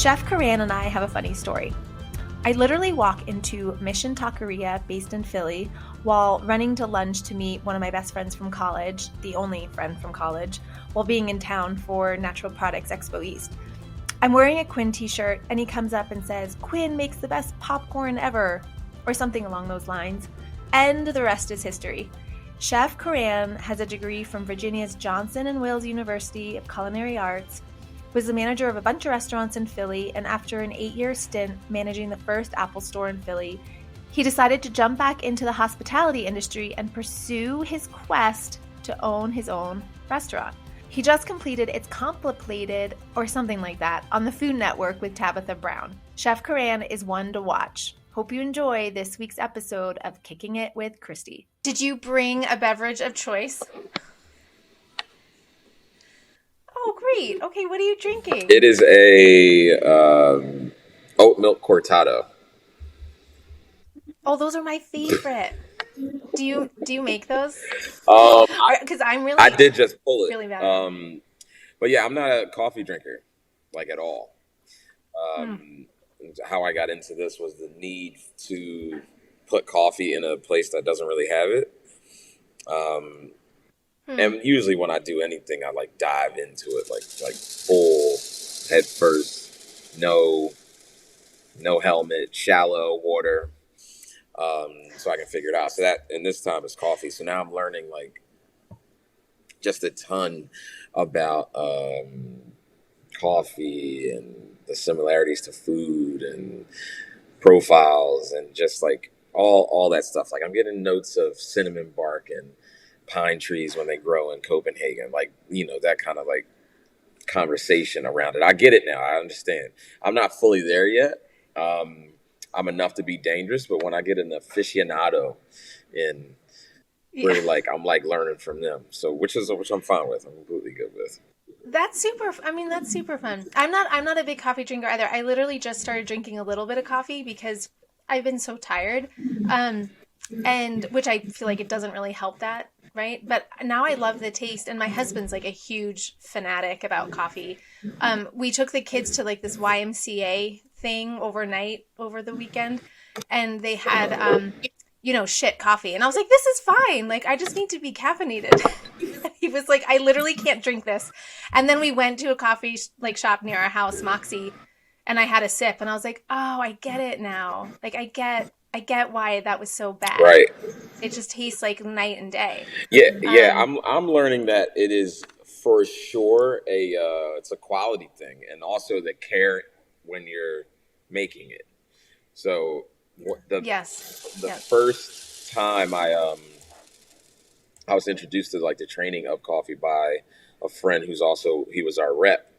Chef Khoran and I have a funny story. I literally walk into Mission Taqueria based in Philly while running to lunch to meet one of my best friends from college, the only friend from college, while being in town for Natural Products Expo East. I'm wearing a Quinn t-shirt and he comes up and says, "Quinn makes the best popcorn ever," or something along those lines. And the rest is history. Chef Khoran has a degree from Virginia's Johnson and Wales University of Culinary Arts, was the manager of a bunch of restaurants in Philly, and after an 8-year stint managing the first Apple store in Philly, he decided to jump back into the hospitality industry and pursue his quest to own his own restaurant. He just completed It's Complicated, or something like that, on the Food Network with Tabitha Brown. Chef Khoran is one to watch. Hope you enjoy this week's episode of Kicking It with Christy. Did you bring a beverage of choice? Oh, great. Okay, what are you drinking? It is a oat milk cortado. Oh, those are my favorite. Do you make those? Because I did just pull it. Really bad. But yeah, I'm not a coffee drinker, like at all. How I got into this was the need to put coffee in a place that doesn't really have it. And usually when I do anything, I like dive into it, like full head first, no helmet, shallow water, so I can figure it out. So that, and this time it's coffee. So now I'm learning like just a ton about coffee and the similarities to food and profiles and just like all that stuff. Like I'm getting notes of cinnamon bark and pine trees when they grow in Copenhagen, like, you know, that kind of like conversation around it. I get it now. I understand. I'm not fully there yet. I'm enough to be dangerous, but when I get an aficionado in, where like I'm like learning from them, so which I'm fine with. I'm completely good with. That's super fun. I'm not a big coffee drinker either. I literally just started drinking a little bit of coffee because I've been so tired, and which I feel like it doesn't really help that. Right. But now I love the taste. And my husband's like a huge fanatic about coffee. We took the kids to like this YMCA thing overnight over the weekend. And they had, shit coffee. And I was like, this is fine. Like, I just need to be caffeinated. He was like, I literally can't drink this. And then we went to a coffee shop near our house, Moxie. And I had a sip. And I was like, oh, I get it now. Like, I get why that was so bad. Right. It just tastes like night and day. Yeah. I'm learning that it is for sure it's a quality thing, and also the care when you're making it. So the first time I was introduced to like the training of coffee by a friend he was our rep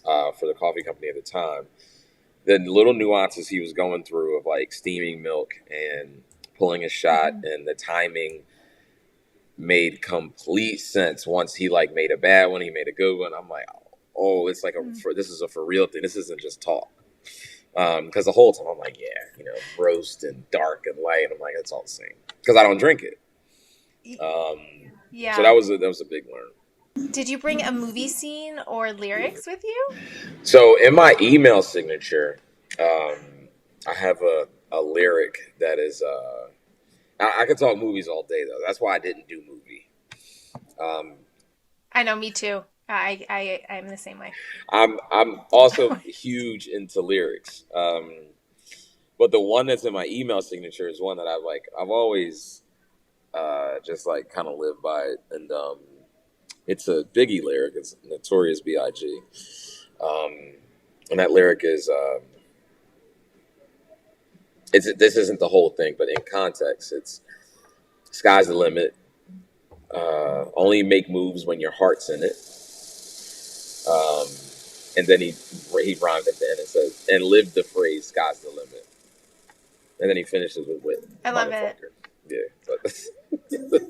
for the coffee company at the time. The little nuances he was going through of like steaming milk and pulling a shot and the timing made complete sense once he like made a bad one, he made a good one. I'm like, oh, it's like this is a for real thing. This isn't just talk. Because the whole time I'm like, roast and dark and light. I'm like, it's all the same because I don't drink it. So that was a big learn. Did you bring a movie scene or lyrics with you? So in my email signature, I have a lyric that is, I could talk movies all day though. That's why I didn't do movie. I know, me too. I'm the same way. I'm also huge into lyrics. But the one that's in my email signature is one that I've always just like kind of lived by it. And it's a Biggie lyric. It's Notorious B.I.G. And that lyric is, this isn't the whole thing, but in context, it's sky's the limit. Only make moves when your heart's in it. And then he rhymed at the end and says, and live the phrase, sky's the limit. And then he finishes with I love it. Yeah.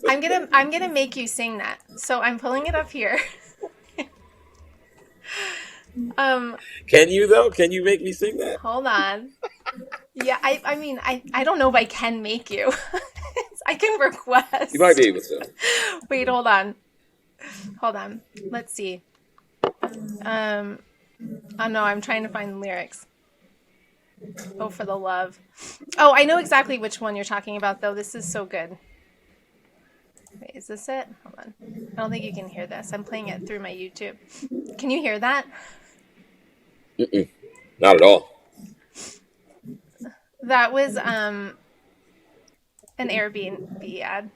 I'm gonna make you sing that. So I'm pulling it up here. Can you though? Can you make me sing that? Hold on. Yeah, I mean, I don't know if I can make you. I can request. You might be able to. Wait, hold on. Let's see. Oh no, I'm trying to find the lyrics. Oh, for the love. Oh, I know exactly which one you're talking about, though. This is so good. Wait, is this it? Hold on. I don't think you can hear this. I'm playing it through my YouTube. Can you hear that? Mm-mm. Not at all. That was an Airbnb ad.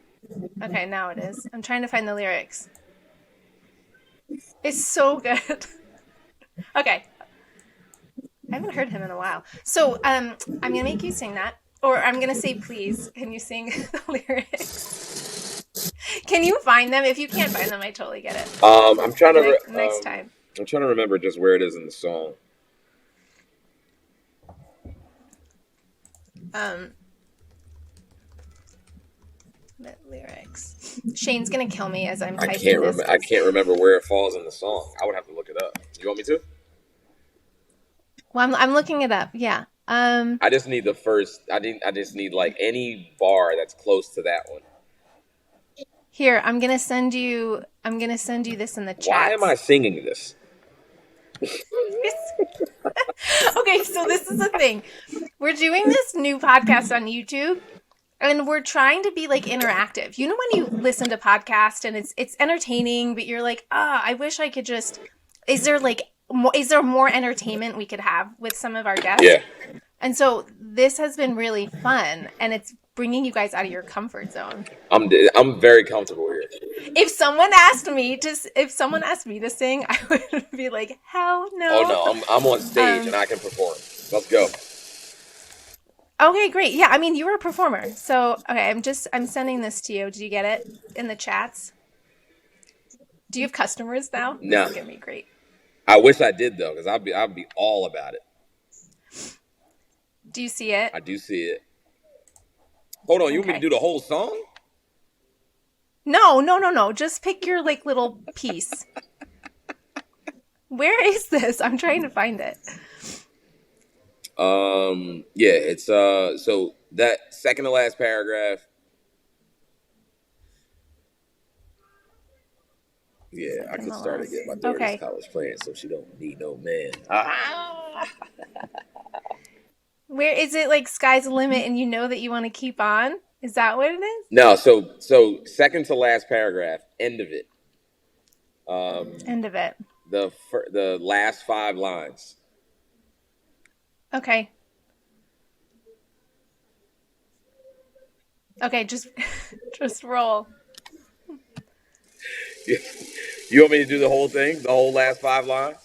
Okay, now it is. I'm trying to find the lyrics. It's so good. Okay. I haven't heard him in a while. So I'm going to make you sing that. Or I'm going to say, please, can you sing the lyrics? Can you find them? If you can't find them, I totally get it. I'm trying to next time. I'm trying to remember just where it is in the song. The lyrics. Shane's gonna kill me as I'm typing I can't remember where it falls in the song. I would have to look it up. You want me to? Well, I'm looking it up. Yeah. I just need the first. I just need like any bar that's close to that one. Here, I'm gonna send you this in the chat. Why am I singing this? Okay, so this is the thing. We're doing this new podcast on YouTube, and we're trying to be like interactive. You know when you listen to podcasts and it's entertaining, but you're like, I wish I could just. Is there more entertainment we could have with some of our guests? Yeah. And so this has been really fun, and it's bringing you guys out of your comfort zone. I'm very comfortable here. If someone asked me to sing, I would be like, hell no. Oh no, I'm on stage and I can perform. Let's go. Okay, great. Yeah, I mean you were a performer, so okay. I'm sending this to you. Did you get it in the chats? Do you have customers now? No. This is gonna be great. I wish I did though, because I'd be all about it. Do you see it? I do see it. Hold on, you want me to do the whole song? No. Just pick your like little piece. Where is this? I'm trying to find it. Yeah, it's so that second to last paragraph. Yeah, I could start to get my daughter's college plan, so she don't need no man. Where is it? Like sky's the limit, and you know that you want to keep on. Is that what it is? No, so second to last paragraph, end of it. End of it. The last 5 lines. Okay. Okay, just roll. You want me to do the whole thing, the whole last 5 lines?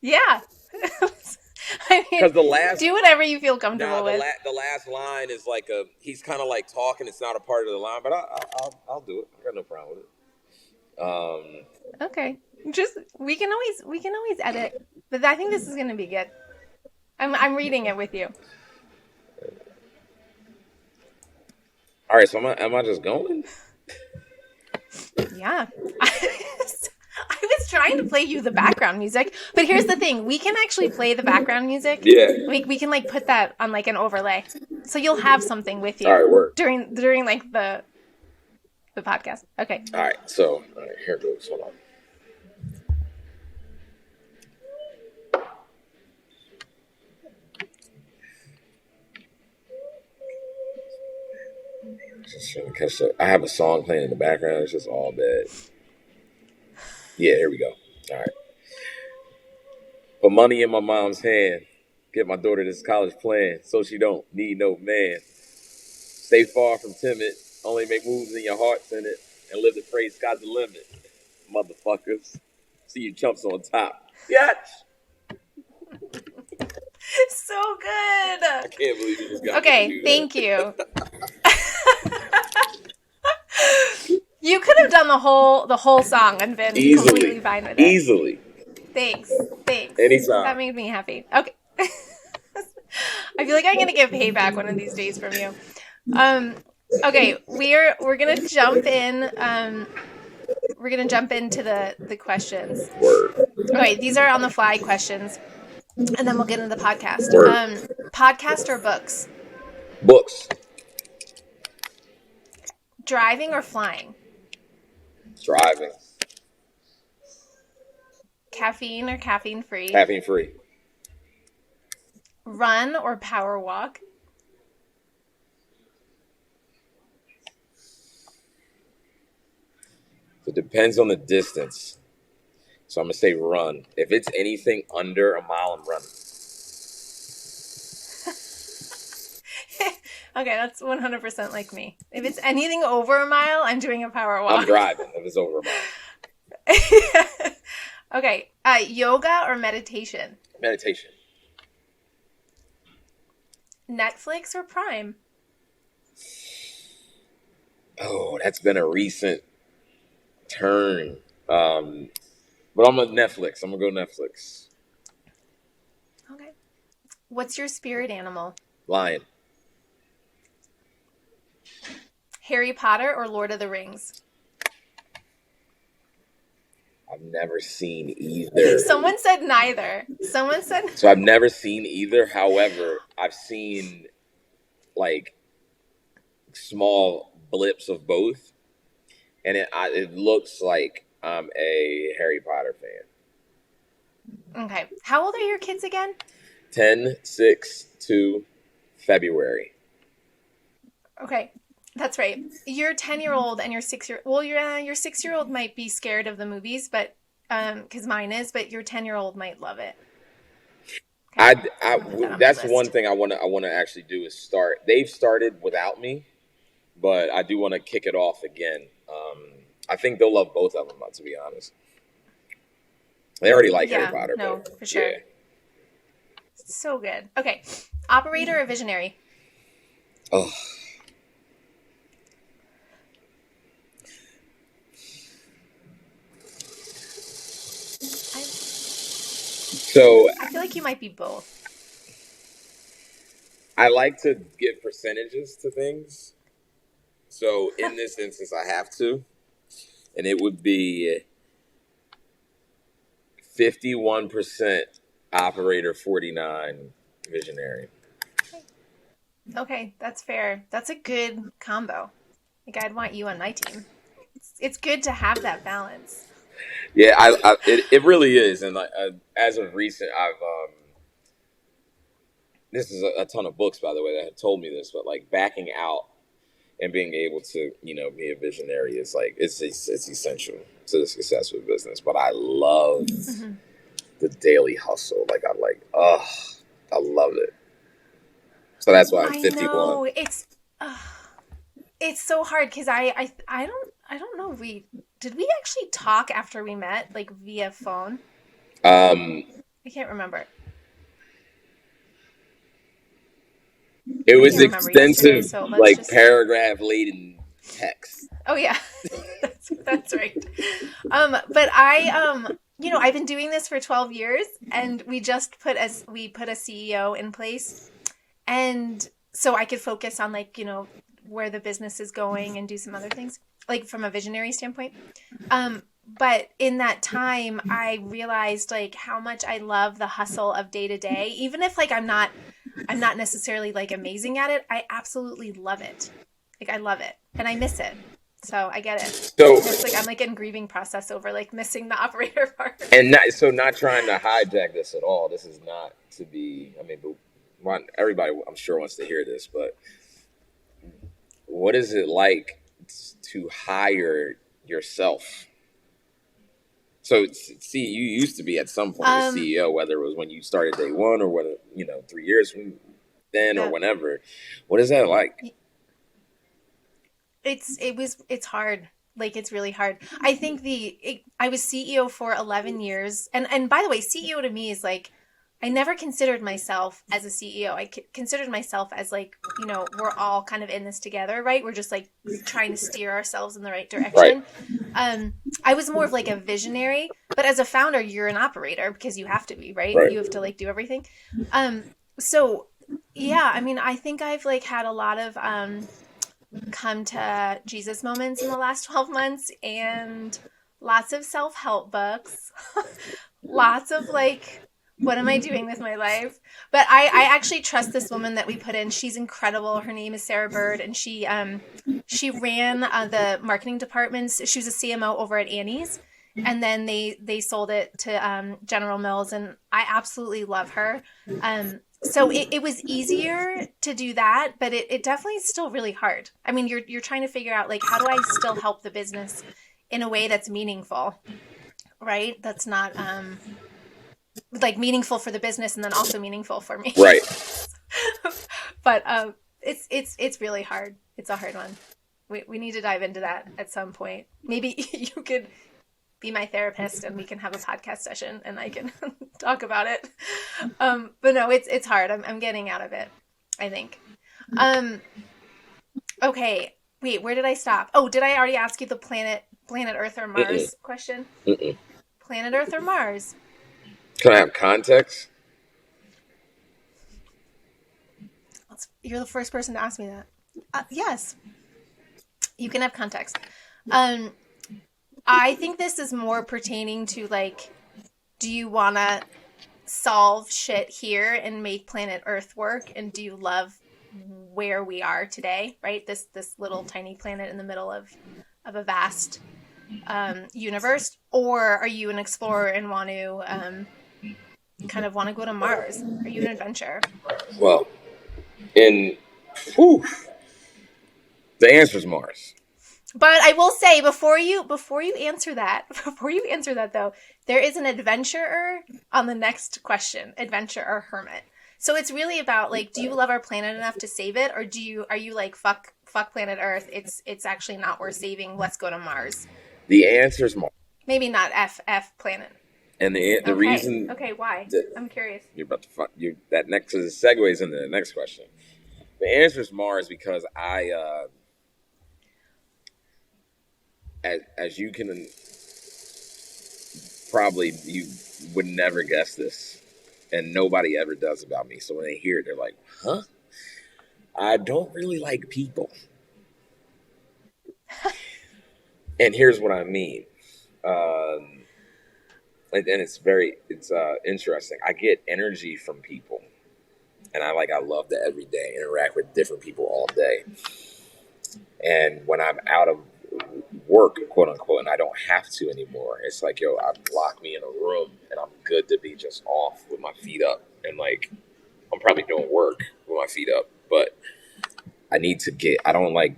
Yeah. I mean, do whatever you feel comfortable with. The last line is like he's kind of like talking. It's not a part of the line, but I'll do it. I got no problem with it. Okay. Just we can always edit, but I think this is gonna be good. I'm reading it with you. All right. So am I just going? Yeah. I was trying to play you the background music, but here's the thing: we can actually play the background music. Yeah. We can like put that on like an overlay, so you'll have something with you. All right, work. during like the podcast. Okay. All right. So here it goes. Hold on. Just trying to catch that. I have a song playing in the background. It's just all bad. Yeah, here we go. All right. Put money in my mom's hand. Get my daughter this college plan so she don't need no man. Stay far from timid. Only make moves in your heart's in it. And live to pray sky's the limit. Motherfuckers. See you chumps on top. Yes! So good. I can't believe you just got Okay, thank you. You could have done the whole song and been completely fine with it. Easily. Thanks. Anytime. That made me happy. Okay. I feel like I'm gonna get payback one of these days from you. Okay, we're gonna jump in. We're gonna jump into the questions. Word. Okay, these are on the fly questions, and then we'll get into the podcast. Word. Podcast or books? Books. Driving or flying? Driving. Caffeine or caffeine free? Caffeine free. Run or power walk? It depends on the distance. So I'm going to say run. If it's anything under a mile, I'm running. Okay, that's 100% like me. If it's anything over a mile, I'm doing a power walk. I'm driving if it's over a mile. Okay, yoga or meditation? Meditation. Netflix or Prime? Oh, that's been a recent turn. But I'm a Netflix. I'm going to go Netflix. Okay. What's your spirit animal? Lion. Harry Potter or Lord of the Rings? I've never seen either. Someone said neither. Someone said... So I've never seen either. However, I've seen like small blips of both. And it looks like I'm a Harry Potter fan. Okay. How old are your kids again? 10, 6, 2, February. Okay. That's right. Your 10-year-old and your 6-year... Well, your 6-year-old might be scared of the movies, but because mine is, but your 10-year-old might love it. Okay. That's one thing I want to actually do is start. They've started without me, but I do want to kick it off again. I think they'll love both of them, to be honest. They already like Harry Potter. No, but, for sure. Yeah. So good. Okay. Operator or visionary? Oh. So I feel like you might be both. I like to give percentages to things. So in this instance, I have to. And it would be 51% operator, 49 visionary. Okay, that's fair. That's a good combo. Like, I'd want you on my team. It's good to have that balance. Yeah, it really is. And like, as of recent, this is a ton of books, by the way, that have told me this, but like backing out and being able to, be a visionary is like, it's essential to the success of business. But I love the daily hustle. Like, I love it. So that's why I'm 51. I know. It's so hard because I don't know if did we actually talk after we met, like via phone? I can't remember. It was extensive, paragraph laden text. Oh yeah, that's right. But I've been doing this for 12 years, and we just put a CEO in place, and so I could focus on where the business is going and do some other things, like from a visionary standpoint. But in that time, I realized how much I love the hustle of day to day, even if I'm not necessarily amazing at it. I absolutely love it. I love it and I miss it. So I get it. So it's I'm in grieving process over missing the operator part. And not trying to hijack this at all. This is not to be, everybody I'm sure wants to hear this, but what is it like to hire yourself? So, see, you used to be at some point a CEO, whether it was when you started day one or whether 3 years from then or whenever. What is that like? It's hard. It's really hard. I think I was CEO for 11 years, and by the way, CEO to me is I never considered myself as a CEO. I considered myself as we're all kind of in this together, right? We're just trying to steer ourselves in the right direction. Right. I was more of a visionary, but as a founder, you're an operator because you have to be, right? You have to do everything. So yeah, I think I've had a lot of come to Jesus moments in the last 12 months and lots of self-help books, lots of what am I doing with my life? But I actually trust this woman that we put in. She's incredible. Her name is Sarah Bird, and she ran the marketing departments. She was a CMO over at Annie's, and then they sold it to General Mills, and I absolutely love her. So it was easier to do that, but it definitely is still really hard. I mean, you're trying to figure out, like, how do I still help the business in a way that's meaningful, right? That's not like meaningful for the business and then also meaningful for me. Right. But it's really hard. It's a hard one. We need to dive into that at some point. Maybe you could be my therapist and we can have a podcast session and I can talk about it. But no, it's hard. I'm getting out of it, I think. Okay. Wait, where did I stop? Oh, did I already ask you the planet Earth or Mars question? Planet Earth or Mars? Can I have context? You're the first person to ask me that. Yes. You can have context. I think this is more pertaining to, like, do you want to solve shit here and make planet Earth work? And do you love where we are today, right? This little tiny planet in the middle of a vast universe? Or are you an explorer and want to kind of want to go to Mars? Are you an adventurer? Well, the answer is Mars. But I will say, before you answer that though, there is an adventurer on the next question, adventurer or hermit. So it's really about, like, do you love our planet enough to save it, or are you like, fuck planet Earth? It's actually not worth saving. Let's go to Mars. The answer is Mars. Maybe not F planet. And the reason. Okay, why? I'm curious. You're about to that next segues into the next question. The answer is Mars because as you can probably, you would never guess this, and nobody ever does about me. So when they hear it, they're like, "Huh? I don't really like people." And here's what I mean. And it's interesting. I get energy from people, and I love to every day interact with different people all day. And when I'm out of work, quote unquote, and I don't have to anymore, it's like, yo, lock me in a room and I'm good to be just off with my feet up. And, like, I'm probably doing work with my feet up, but I don't like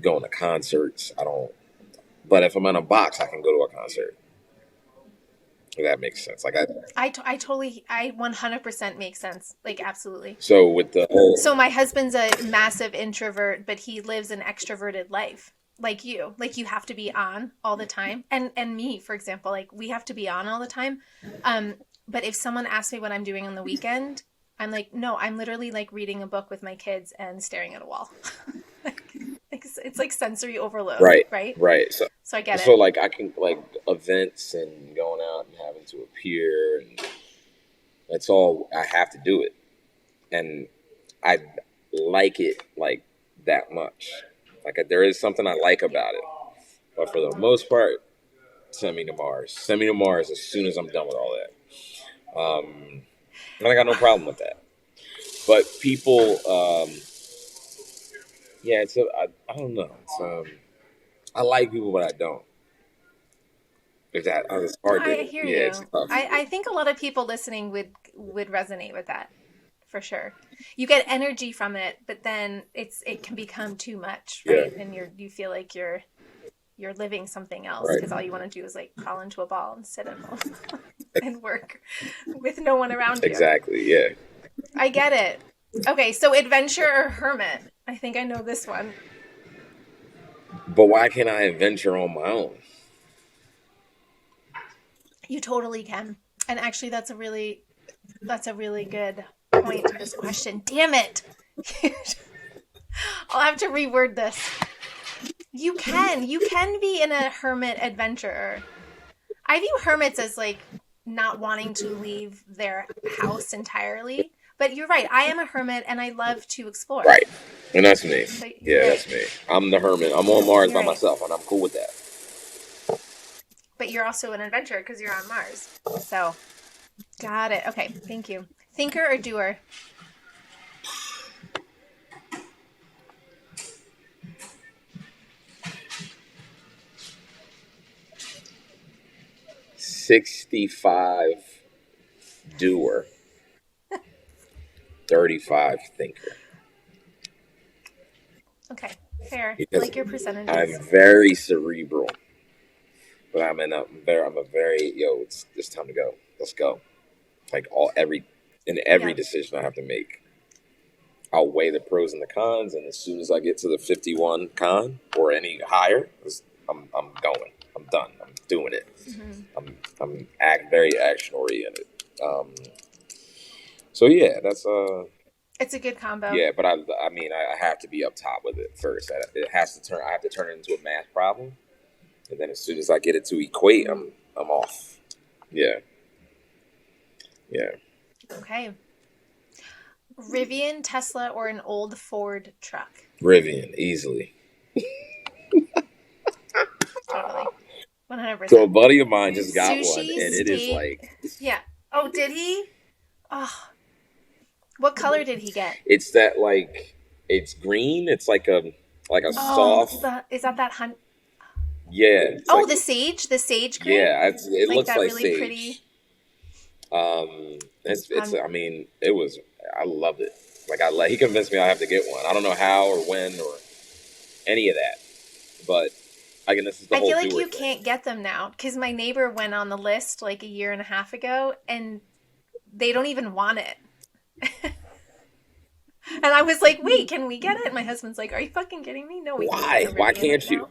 going to concerts. But if I'm in a box, I can go to a concert. If that makes sense. Like I 100% makes sense. Like, absolutely. So with the whole... So my husband's a massive introvert, but he lives an extroverted life. Like you have to be on all the time. And me, for example, like, we have to be on all the time. But if someone asks me what I'm doing on the weekend, I'm like, no, I'm literally, like, reading a book with my kids and staring at a wall. It's like sensory overload. Right. So I get it. So, like, I can, like, events and going out and having to appear, and that's all, I have to do it. And I like it, like, that much. Like, there is something I like about it. But for the most part, send me to Mars. Send me to Mars as soon as I'm done with all that. And I got no problem with that. But people, I don't know. I like people, but I don't. It's hard to... I hear you. It's tough. I think a lot of people listening would resonate with that. For sure. You get energy from it, but then it can become too much, right? Yeah. And you feel like you're living something else, because all you want to do is, like, crawl into a ball and sit at home and work with no one around you. Exactly, yeah. I get it. Okay, so adventure or hermit? I think I know this one. But why can't I adventure on my own? You totally can. And actually, that's a really good point to this question. Damn it. I'll have to reword this. You can be in a hermit adventurer. I view hermits as, like, not wanting to leave their house entirely. But you're right. I am a hermit and I love to explore. Right. And that's me. That's me. I'm the hermit. I'm on Mars by myself, and I'm cool with that. But you're also an adventurer because you're on Mars. So, got it. Okay. Thank you. Thinker or doer? 65 doer, 35 thinker. Okay, fair. I Because like your percentages. I'm very cerebral, but I'm a very it's time to go. Let's go. Like every Yeah. decision I have to make, I'll weigh the pros and the cons, and as soon as I get to the 51 con or any higher, I'm going. I'm done. I'm doing it. Mm-hmm. I'm very action oriented. So yeah, that's It's a good combo. yeah, but I mean I have to be up top with it first. It has to turn. I have to turn it into a math problem, and then as soon as I get it to equate, I'm off. Yeah. Okay. Rivian, Tesla, or an old Ford truck? Rivian, easily. Totally. 100%. So a buddy of mine just got Sushi, one, and it is like... Yeah. Oh, did he? Oh. What color did he get? It's that, like... It's green. It's like a soft... Is that hunt? Yeah. Oh, the sage green? Yeah, it looks that like really sage. Pretty... It's I mean, it was... I loved it. Like, he convinced me I have to get one. I don't know how or when or any of that. But... Again, this is the whole I feel like you thing. can't get them now because my neighbor went on the list like a year and a half ago and they don't even want it. And I was like, wait, can we get it? And my husband's like, are you fucking kidding me? No, we can't. Why can't you?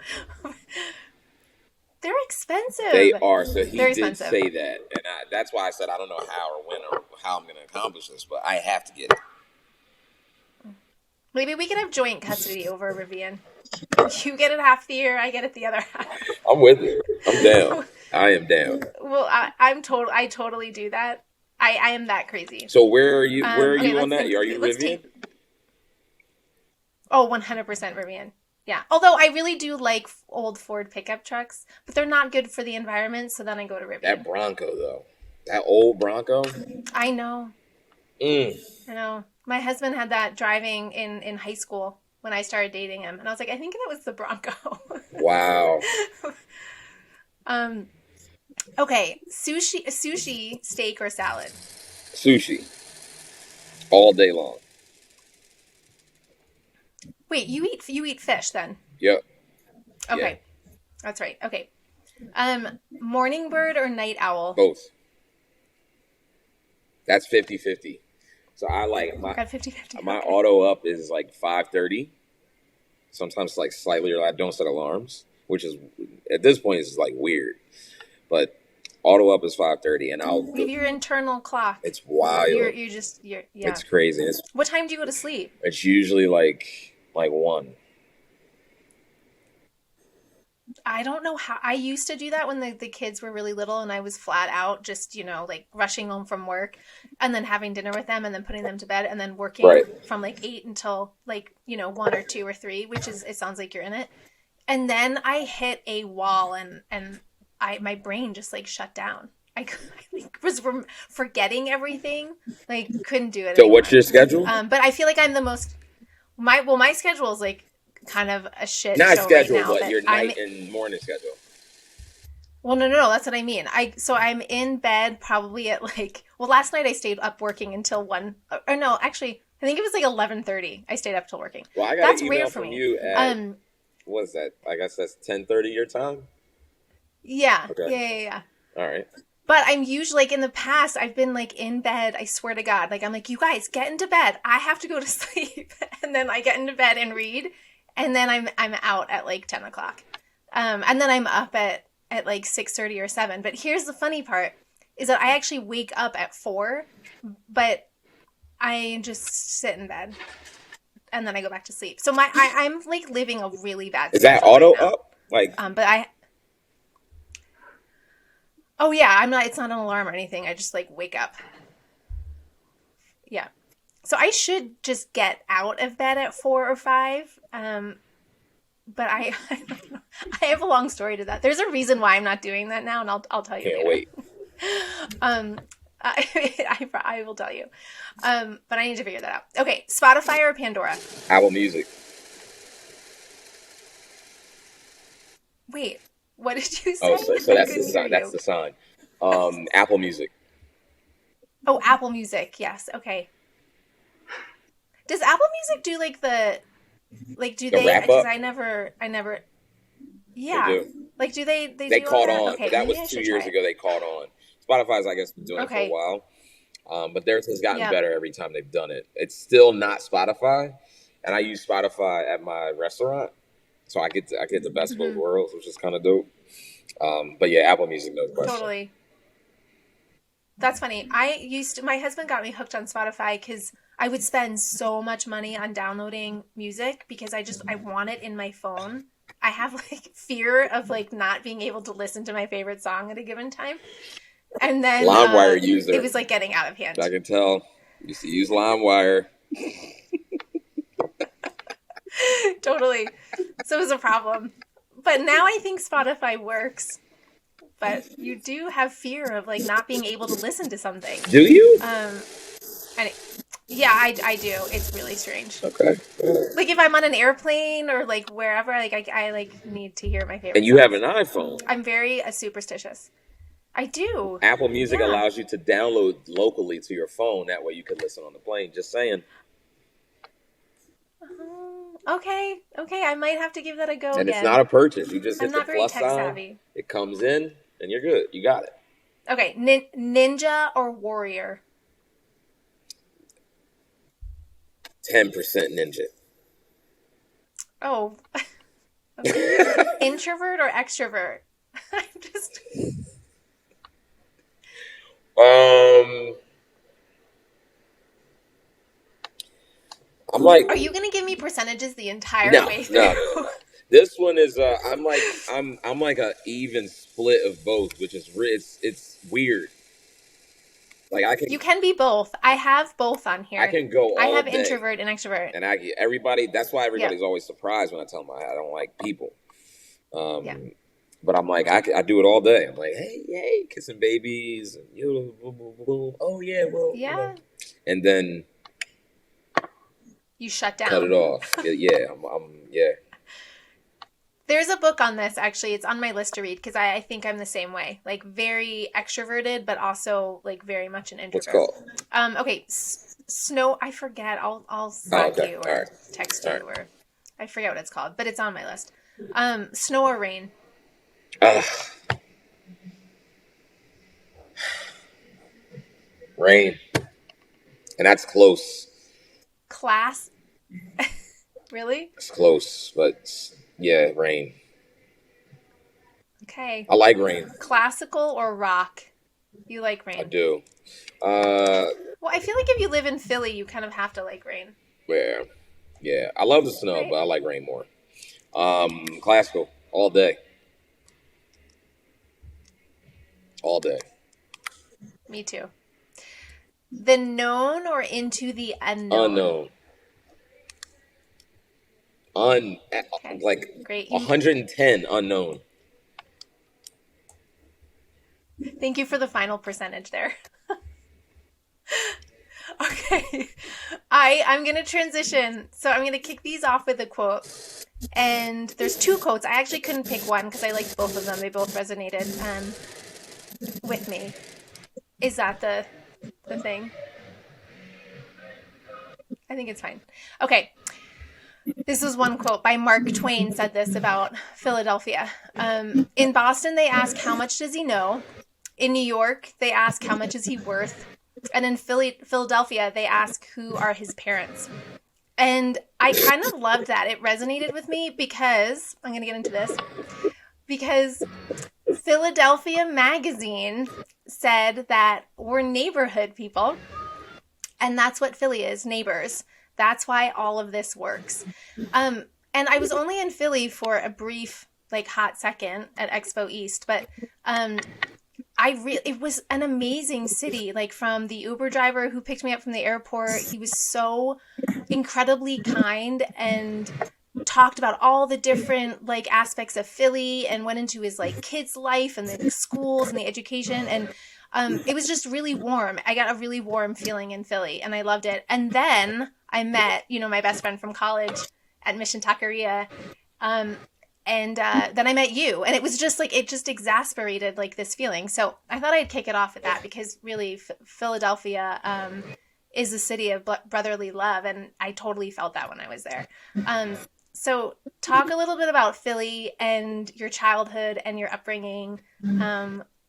They're expensive. They are. So he They're did expensive. say that. And that's why I said I don't know how or when or how I'm going to accomplish this, but I have to get it. Maybe we can have joint custody over Rivian. You get it half the year, I get it the other half. I'm with you. I'm down. I am down. Well, I totally do that. I am that crazy. So where are you? Where are you on that? Are you Rivian? Oh, 100% Rivian. Yeah. Although I really do like old Ford pickup trucks, but they're not good for the environment. So then I go to Rivian. That Bronco though, that old Bronco. I know. I know. My husband had that driving in high school when I started dating him, and I was like, I think that was the Bronco. Wow. Okay, sushi, steak, or salad? Sushi. All day long. Wait, you eat fish then? Yep. Okay, yeah. That's right. Okay, morning bird or night owl? Both. That's 50-50. So I like my 50-50. My auto up is like 5:30. Sometimes like slightly early. I don't set alarms, which is at this point is like weird. But auto up is 5:30, and I'll leave your internal clock. It's wild. You're yeah. It's crazy. What time do you go to sleep? It's usually like 1. I don't know how. I used to do that when the kids were really little and I was flat out just, like rushing home from work and then having dinner with them and then putting them to bed and then working from like 8 until like, 1 or 2 or 3, which is, it sounds like you're in it. And then I hit a wall and my brain just like shut down. I was forgetting everything. Like couldn't do it So anymore. What's your schedule? But I feel like I'm the most, my schedule is like kind of a shit Not show schedule, right now, but your night and morning schedule. Well, no, that's what I mean. So I'm in bed probably at like, last night I stayed up working until 1, or no, actually, I think it was like 11:30. I stayed up till working. Well, I got an email from you at, what's that? I guess that's 10:30 your time? Yeah. Okay. Yeah. All right. But I'm usually, like in the past, I've been like in bed, I swear to God. Like I'm like, you guys, get into bed. I have to go to sleep. And then I get into bed and read. And then I'm out at like 10 o'clock. And then I'm up at like 6:30 or 7. But here's the funny part is that I actually wake up at 4, but I just sit in bed and then I go back to sleep. So I'm like living a really bad Is that auto up? Like, but oh yeah, it's not an alarm or anything. I just like wake up. Yeah. So I should just get out of bed at 4 or 5. But I don't know. I have a long story to that. There's a reason why I'm not doing that now, and I'll tell you. Can't wait. I will tell you. But I need to figure that out. Okay, Spotify or Pandora? Apple Music. Wait, what did you say? Oh, so that's the sign. That's the sign. Apple Music. Oh, Apple Music. Yes. Okay. Does Apple Music do do The they, wrap because up, I never, they yeah. do. Like, do they They do all caught that? on, but Okay, that maybe was I two should years try it. ago. They caught on. Spotify's, I guess, been doing it for a Okay. while. But theirs has gotten Yep. better every time they've done it. It's still not Spotify, and I use Spotify at my restaurant, so I get the best of both Hmm. worlds, which is kind of dope. But yeah, Apple Music, no question. Totally. That's funny. My husband got me hooked on Spotify because I would spend so much money on downloading music because I want it in my phone. I have like fear of like not being able to listen to my favorite song at a given time. And then LimeWire it user, was like getting out of hand. I can tell. Used to use LimeWire. Totally. So it was a problem. But now I think Spotify works. But you do have fear of like not being able to listen to something. Do you? And yeah, I do. It's really strange. Okay. Like if I'm on an airplane or like wherever, like I like need to hear my favorite And you have songs. an iPhone. I'm very superstitious. I do. Apple Music Yeah. allows you to download locally to your phone. That way you can listen on the plane. Just saying. Okay. I might have to give that a go And again. it's not a purchase. You just I'm hit the not very plus tech sign. savvy. It comes in, and you're good. You got it. Okay, ninja or warrior? 10% ninja. Oh. Okay. Introvert or extrovert? I'm just... I'm like, Are you gonna give me percentages the entire no, way through? no. This one is I'm like a even split of both, which is it's weird. Like You can be both. I have both on here. I can go all I have day. introvert and extrovert. And that's why everybody's always surprised when I tell them I don't like people. Yeah. But I'm like, I do it all day. I'm like, hey, kissing babies, and oh yeah, well, Yeah. And then You shut down. cut it off. Yeah, yeah. There's a book on this, actually. It's on my list to read because I think I'm the same way. Like very extroverted, but also like very much an introvert. What's called? Okay. Snow. I forget. I'll Slack you or text you or I forget what it's called, but it's on my list. Snow or rain? Rain. And that's close. Class. Really? It's close, but yeah, rain. Okay. I like rain. Classical or rock? You like rain? I do. Well, I feel like if you live in Philly, you kind of have to like rain. Yeah. I love the snow, Right. but I like rain more. Classical all day. All day. Me too. The known or into the unknown? Unknown. Okay. Like Great. 110 unknown. Thank you for the final percentage there. Okay. I'm going to transition. So I'm going to kick these off with a quote. And there's two quotes. I actually couldn't pick one because I liked both of them. They both resonated with me. Is that the thing? I think it's fine. Okay. This was one quote by Mark Twain said this about Philadelphia. In Boston, they ask, how much does he know? In New York, they ask, how much is he worth? And in Philadelphia, they ask, who are his parents? And I kind of loved that. It resonated with me because, I'm going to get into this, because Philadelphia Magazine said that we're neighborhood people. And that's what Philly is, neighbors. That's why all of this works. And I was only in Philly for a brief, like, hot second at Expo East, but it was an amazing city. Like, from the Uber driver who picked me up from the airport, he was so incredibly kind and talked about all the different like aspects of Philly and went into his like kids' life and the schools and the education, and it was just really warm. I got a really warm feeling in Philly and I loved it. And then I met, my best friend from college at Mission Taqueria. And then I met you, and it was just like, it just exasperated like this feeling. So I thought I'd kick it off with that, because really Philadelphia is a city of brotherly love, and I totally felt that when I was there. So talk a little bit about Philly and your childhood and your upbringing.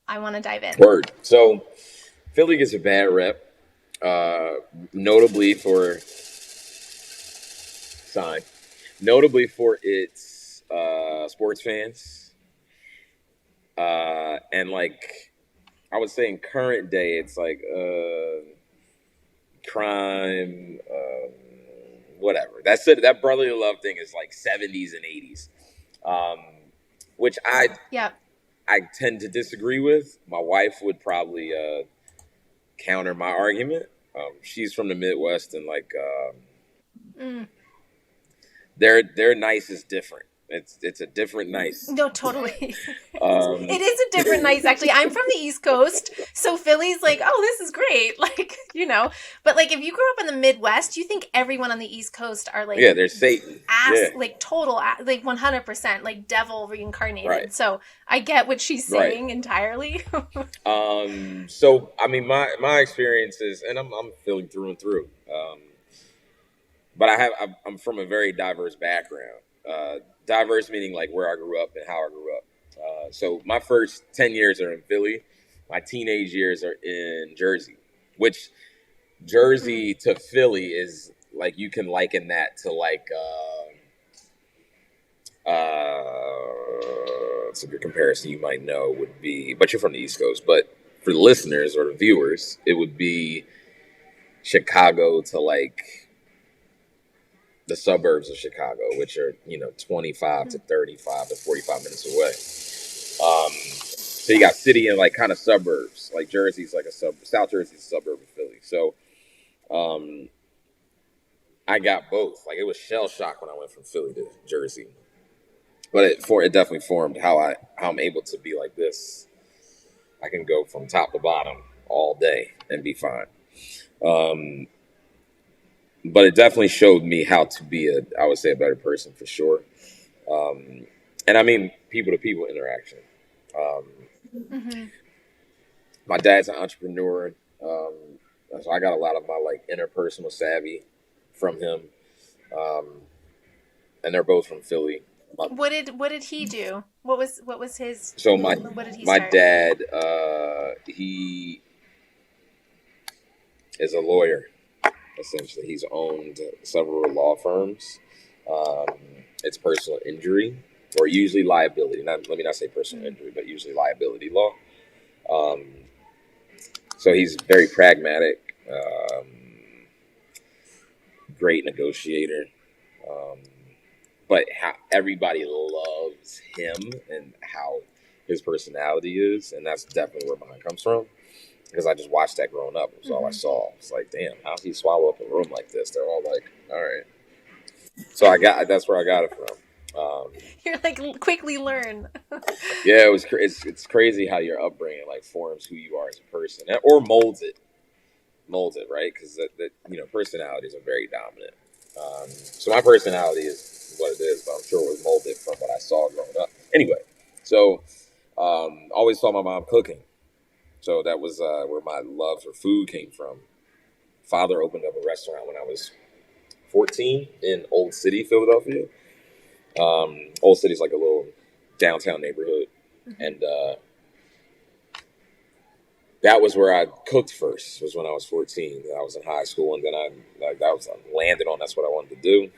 I want to dive in. Word. So Philly gets a bad rep, notably for notably for its sports fans, and like I would say in current day, it's like crime, whatever. That's it. That brotherly love thing is like 70s and 80s, which Yeah. I tend to disagree with. My wife would probably counter my argument. She's from the Midwest, and like their nice is different. It's a different nice. No, totally. It is a different nice, actually. I'm from the East Coast, so Philly's like, oh, this is great. Like, you know, but like if you grew up in the Midwest, you think everyone on the East Coast are like, yeah, they're Satan. Like total, like 100%, like devil reincarnated. Right. So I get what she's saying entirely. So I mean, my experiences, and I'm Philly through and through. But I'm from a very diverse background. Diverse meaning like where I grew up and how I grew up. So my first 10 years are in Philly. My teenage years are in Jersey, which Jersey to Philly is like, you can liken that to like, it's a good comparison you might know would be, but you're from the East Coast, but for the listeners or the viewers, it would be Chicago to like the suburbs of Chicago, which are, 25 to 35 to 45 minutes away. So you got city and like kind of suburbs. Like Jersey's like South Jersey's a suburb of Philly. So I got both. Like it was shell shock when I went from Philly to Jersey, but it definitely formed how I'm able to be like this. I can go from top to bottom all day and be fine. But it definitely showed me how to be I would say a better person for sure. And I mean, people to people interaction. My dad's an entrepreneur. So I got a lot of my like interpersonal savvy from him. And they're both from Philly. What did he do? What was his? So what did he my start? dad, he is a lawyer. Essentially, he's owned several law firms. It's personal injury, or usually liability. Let me not say personal injury, but usually liability law. So he's very pragmatic, great negotiator. But how everybody loves him and how his personality is, and that's definitely where mine comes from. Because I just watched that growing up. It was all I saw. It's like, damn, how did he swallow up a room like this? They're all like, all right. So that's where I got it from. You're like, quickly learn. Yeah, it's crazy how your upbringing like forms who you are as a person, or molds it, right? Because personalities are very dominant. So my personality is what it is, but I'm sure it was molded from what I saw growing up. Anyway, so always saw my mom cooking. So that was where my love for food came from. Father opened up a restaurant when I was 14 in Old City, Philadelphia. Old City's like a little downtown neighborhood. And that was where I cooked first, was when I was 14. I was in high school, and then I landed on that's what I wanted to do.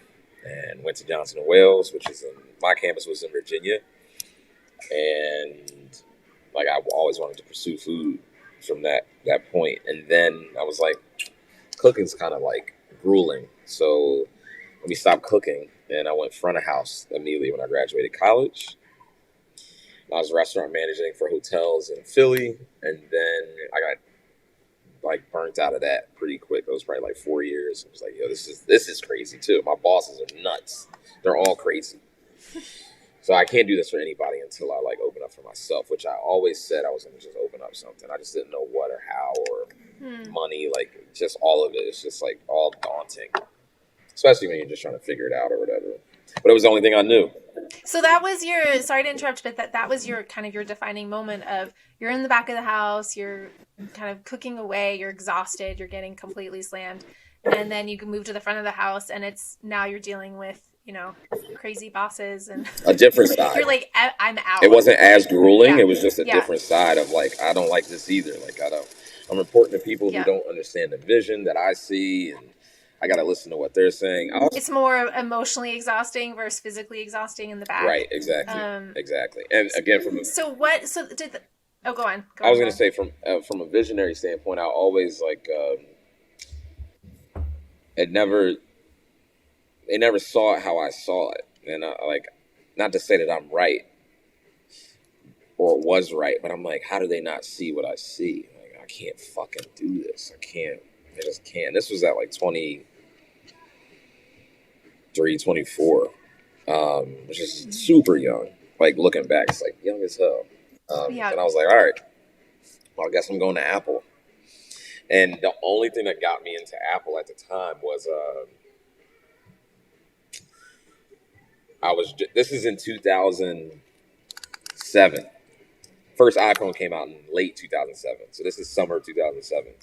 And went to Johnson & Wales, which is my campus was in Virginia. And like I always wanted to pursue food from that point. And then I was like, cooking's kind of like grueling. So let me stop cooking. And I went front of house immediately when I graduated college. I was restaurant managing for hotels in Philly. And then I got like burnt out of that pretty quick. It was probably like 4 years. I was like, yo, this is crazy too. My bosses are nuts. They're all crazy. So I can't do this for anybody until I like open up for myself, which I always said I was going to just open up something. I just didn't know what or how or money, like just all of it. It's just like all daunting, especially when you're just trying to figure it out or whatever. But it was the only thing I knew. So that was your, sorry to interrupt, but that was your kind of your defining moment of you're in the back of the house, you're kind of cooking away, you're exhausted, you're getting completely slammed. And then you can move to the front of the house and it's now you're dealing with, crazy bosses and A different side. You're like, I'm out. It wasn't as grueling. Yeah. It was just a different side of like, I don't like this either. Like, I'm reporting to people who don't understand the vision that I see, and I got to listen to what they're saying. It's more emotionally exhausting versus physically exhausting in the back. Right. Exactly. Exactly. And again, go on. I was going to say from a visionary standpoint, I always like, they never saw it how I saw it. And not to say that I'm right or was right, but I'm like, how do they not see what I see? Like, I can't fucking do this. I just can't. This was at like 23, 24, which is super young. Like looking back, it's like young as hell. And I was like, all right, well, I guess I'm going to Apple. And the only thing that got me into Apple at the time was, this is in 2007. First iPhone came out in late 2007. So this is summer 2007.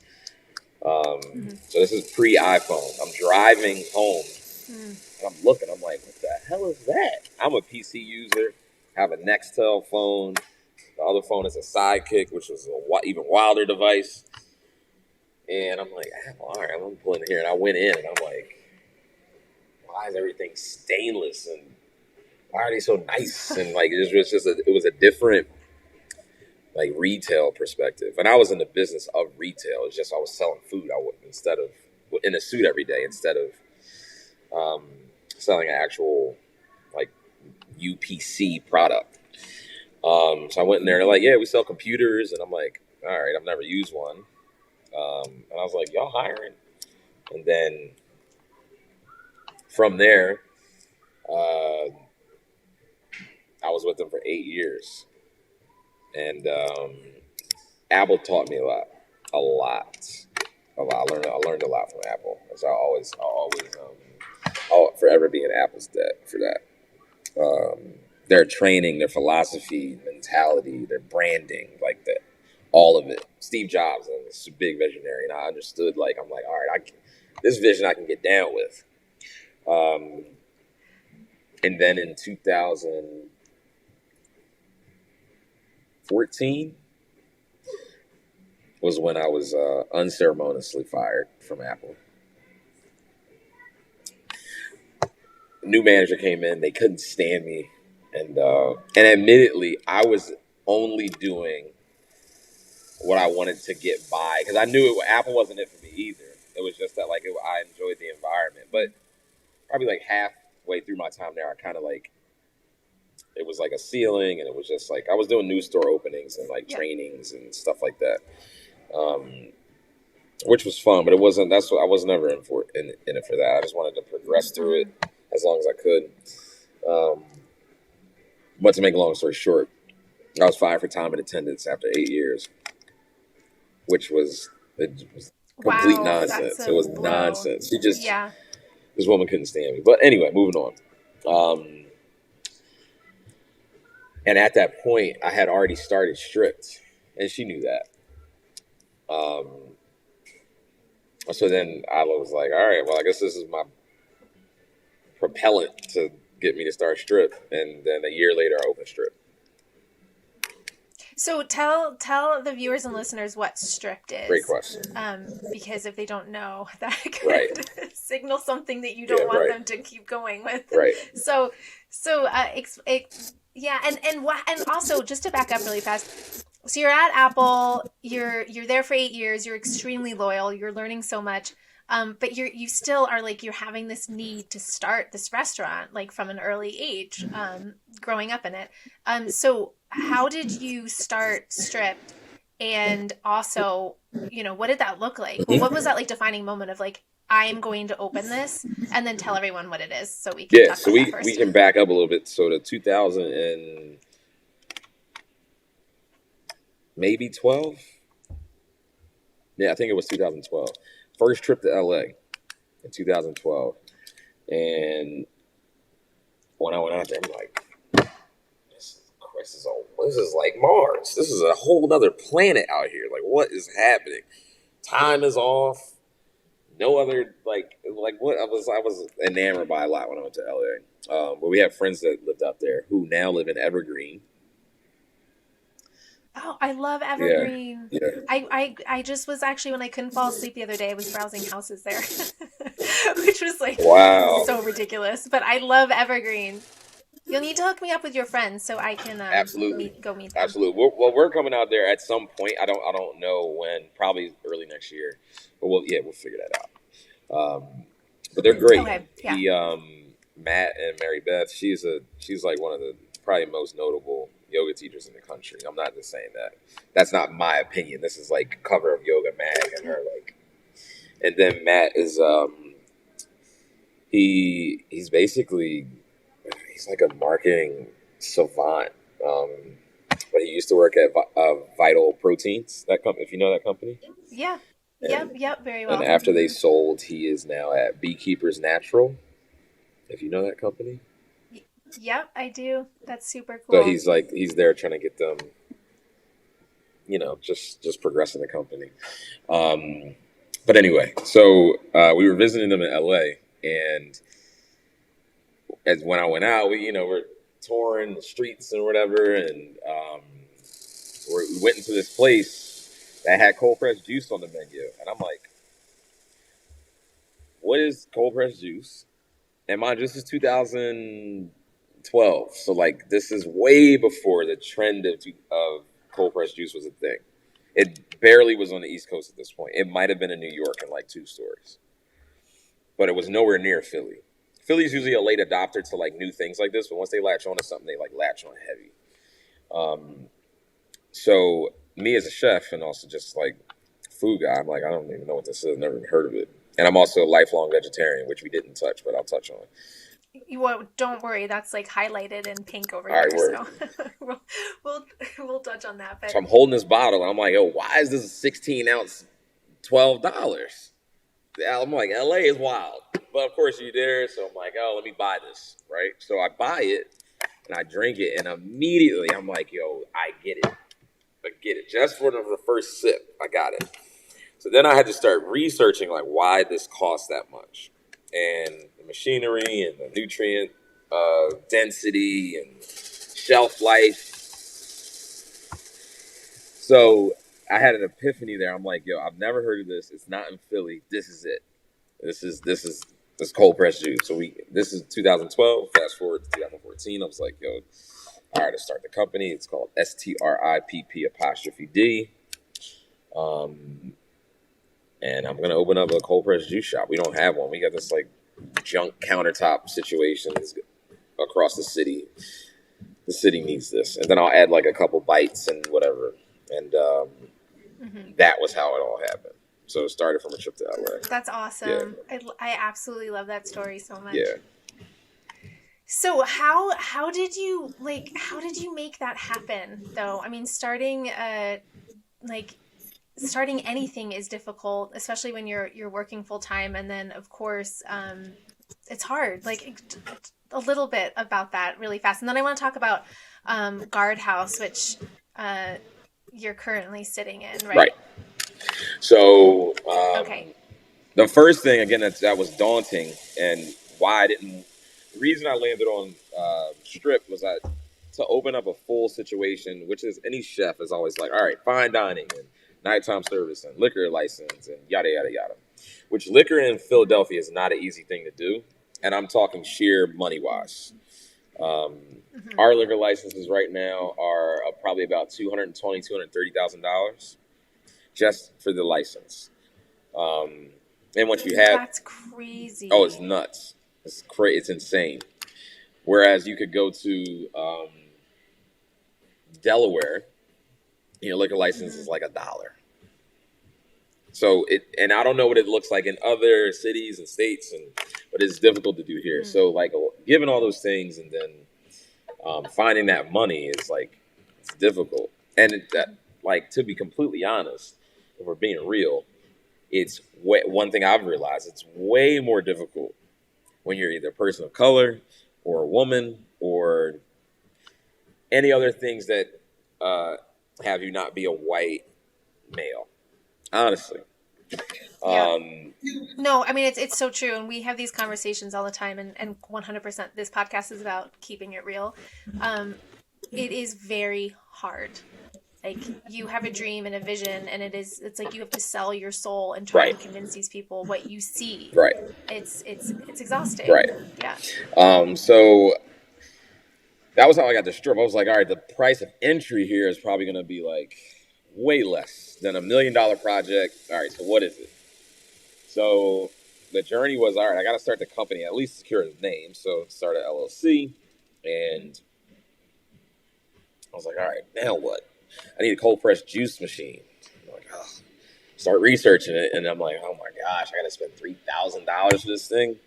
So this is pre-iPhone. I'm driving home and I'm looking. I'm like, what the hell is that? I'm a PC user. Have a Nextel phone. The other phone is a Sidekick, which was an even wilder device. And I'm like, all right, I'm pulling here. And I went in and I'm like, why is everything stainless? And why are they so nice? And like, it was a different like retail perspective. And I was in the business of retail. It's just I was selling food. Instead of in a suit every day, instead of selling an actual like UPC product. So I went in there and they're like, yeah, we sell computers. And I'm like, all right, I've never used one. And I was like, y'all hiring? And then from there, I was with them for 8 years. And Apple taught me a lot. I learned a lot from Apple. So I'll forever be in Apple's debt for that. Their training, their philosophy, mentality, their branding, like that, all of it. Steve Jobs is a big visionary, and I understood. Like, I'm like, all right, this vision I can get down with. And then in 2014 was when I was unceremoniously fired from Apple. A new manager came in. They couldn't stand me. And admittedly, I was only doing what I wanted to get by. Because I knew Apple wasn't it for me either. It was just that I enjoyed the environment. But probably like halfway through my time there, I kind of like, it was like a ceiling, and it was just like I was doing new store openings and like trainings and stuff like that, which was fun. But it wasn't. That's what I was never in it for that. I just wanted to progress through it as long as I could. But to make a long story short, I was fired for time and attendance after 8 years, which was complete nonsense. It was nonsense. This woman couldn't stand me. But anyway, moving on. And at that point, I had already started Stripp'd, and she knew that. So then I was like, all right, well, I guess this is my propellant to get me to start Stripp'd. And then a year later, I opened Stripp'd. So tell the viewers and listeners what Stripp'd is. Great question. Because if they don't know, that could signal something that you don't want them to keep going with. Right. So and also just to back up really fast. So you're at Apple. You're there for 8 years. You're extremely loyal. You're learning so much. But you still are like, you're having this need to start this restaurant, like from an early age, growing up in it. So how did you start Stripp'd? And also, what did that look like? Well, what was that like defining moment of like, I am going to open this, and then tell everyone what it is so we can talk about that first. We can back up a little bit. So the 2000 and maybe 12? Yeah, I think it was 2012. First trip to LA in 2012. And when I went out there, I'm like, this is like Mars. This is a whole other planet out here. Like, what is happening? Time is off. No other like what I was enamored by a lot when I went to LA. But we have friends that lived out there who now live in Evergreen. Oh, I love Evergreen. Yeah. I just was actually, when I couldn't fall asleep the other day, I was browsing houses there, which was like Wow. so ridiculous. But I love Evergreen. You'll need to hook me up with your friends so I can Absolutely go meet them. Absolutely. We're coming out there at some point. I don't know when. Probably early next year. But we'll figure that out. But they're great. Okay, yeah. Matt and Mary Beth. She's like one of the probably most notable yoga teachers in the country. I'm not just saying that. That's not my opinion. This is like cover of Yoga Mag and her like. And then Matt is he's basically. He's like a marketing savant, but he used to work at Vital Proteins. That company, if you know that company. Yeah. Yep. Very well. And after they sold, he is now at Beekeepers Natural. If you know that company. Yep, I do. That's super cool. So he's there trying to get them, just progressing the company. But anyway, so we were visiting them in LA, and as when I went out, we're touring the streets and whatever, and we went into this place that had cold pressed juice on the menu, and I'm like, "What is cold pressed juice?" And mind you, this is 2012, so like this is way before the trend of cold pressed juice was a thing. It barely was on the East Coast at this point. It might have been in New York in like 2 stores, but it was nowhere near Philly. Philly's usually a late adopter to like new things like this, but once they latch on to something, they like latch on heavy. So me as a chef and also just like food guy, I'm like, I don't even know what this is. I've never even heard of it. And I'm also a lifelong vegetarian, which we didn't touch, but I'll touch on. Well, don't worry, that's like highlighted in pink over All here. right, So we'll touch on that. But so I'm holding this bottle, and I'm like, yo, why is this a 16 ounce $12? I'm like, LA is wild. But of course you're there, so I'm like, oh, let me buy this, right? So I buy it, and I drink it, and immediately I'm like, yo, I get it. Just for the first sip, I got it. So then I had to start researching, like, why this costs that much. And the machinery and the nutrient density and shelf life. So I had an epiphany there. I'm like, yo, I've never heard of this. It's not in Philly. This is it. This is cold pressed juice. So this is 2012. Fast forward to 2014. I was like, yo, all right, to start the company. It's called STRIPP''D. And I'm gonna open up a cold pressed juice shop. We don't have one. We got this like junk countertop situations across the city. The city needs this, and then I'll add like a couple bites and whatever. And that was how it all happened. So it started from a trip to LA. That's awesome. Yeah. I absolutely love that story so much. Yeah. So how did you make that happen though? I mean, starting anything is difficult, especially when you're working full time, and then of course it's hard. Like a little bit about that really fast, and then I want to talk about Guardhouse, which you're currently sitting in, right? Right. So okay. The first thing again that was daunting, and why the reason I landed on Stripp'd was to open up a full situation, which is any chef is always like, all right, fine dining and nighttime service and liquor license and yada, yada, yada, which liquor in Philadelphia is not an easy thing to do. And I'm talking sheer money wise. Our liquor licenses right now are probably about $220,000, $230,000 just for the license. And once you have, that's crazy. Oh, it's nuts. It's crazy. It's insane. Whereas you could go to Delaware, liquor license is like $1. So and I don't know what it looks like in other cities and states, but it's difficult to do here. So like given all those things, and then finding that money is like it's difficult. And to be completely honest, if we're being real, it's one thing I've realized. It's way more difficult when you're either a person of color or a woman or any other things that have you not be a white male. Honestly. Yeah. No, I mean, it's so true. And we have these conversations all the time. And 100% this podcast is about keeping it real. It is very hard. Like, you have a dream and a vision, and it's like you have to sell your soul and try and convince these people what you see. Right. It's exhausting. Right. Yeah. So that was how I got the Strip. I was like, all right, the price of entry here is probably going to be like way less than $1 million project. All right, so what is it? So the journey was, all right, I got to start the company, at least secure the name. So start an LLC, and I was like, all right, now what? I need a cold press juice machine. I'm like, oh. Start researching it, and I'm like, oh my gosh, I got to spend $3,000 for this thing.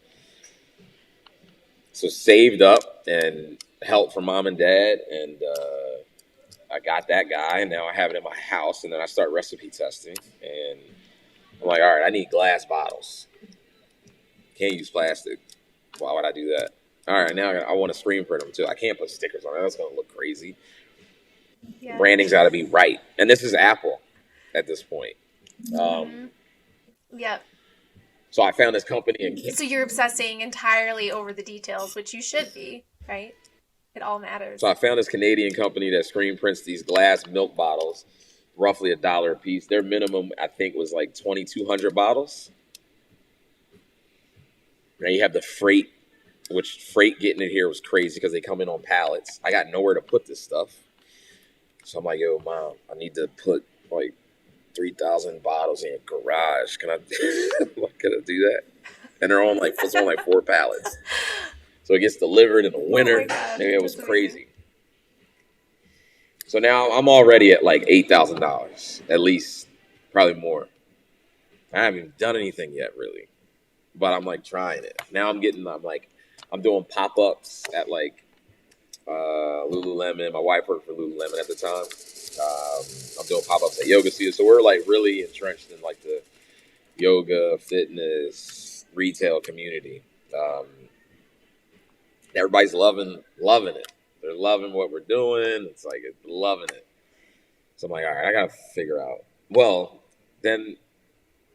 So saved up and help from mom and dad, and I got that guy, and now I have it in my house, and then I start recipe testing, and I'm like, all right, I need glass bottles. Can't use plastic. Why would I do that? All right, now I want to screen print them too. I can't put stickers on it. That's going to look crazy. Yeah. Branding's got to be right. And this is Apple at this point. Yep. So I found this company. So you're obsessing entirely over the details, which you should be, right? It all matters. So I found this Canadian company that screen prints these glass milk bottles, roughly $1 a piece. Their minimum, I think, was like 2,200 bottles. Now you have the freight, which freight getting it here was crazy because they come in on pallets. I got nowhere to put this stuff. So I'm like, yo, Mom, I need to put like 3,000 bottles in your garage. Can I do that? And they're on like 4 pallets. So it gets delivered in the winter. Maybe it was crazy. So now I'm already at like $8,000, at least, probably more. I haven't even done anything yet, really. But I'm like trying it. Now I'm doing pop-ups at like Lululemon. My wife worked for Lululemon at the time. I'm doing pop-ups at yoga studios. So we're like really entrenched in like the yoga, fitness, retail community. Everybody's loving it. They're loving what we're doing. It's like loving it. So I'm like, all right, I got to figure out. Well, then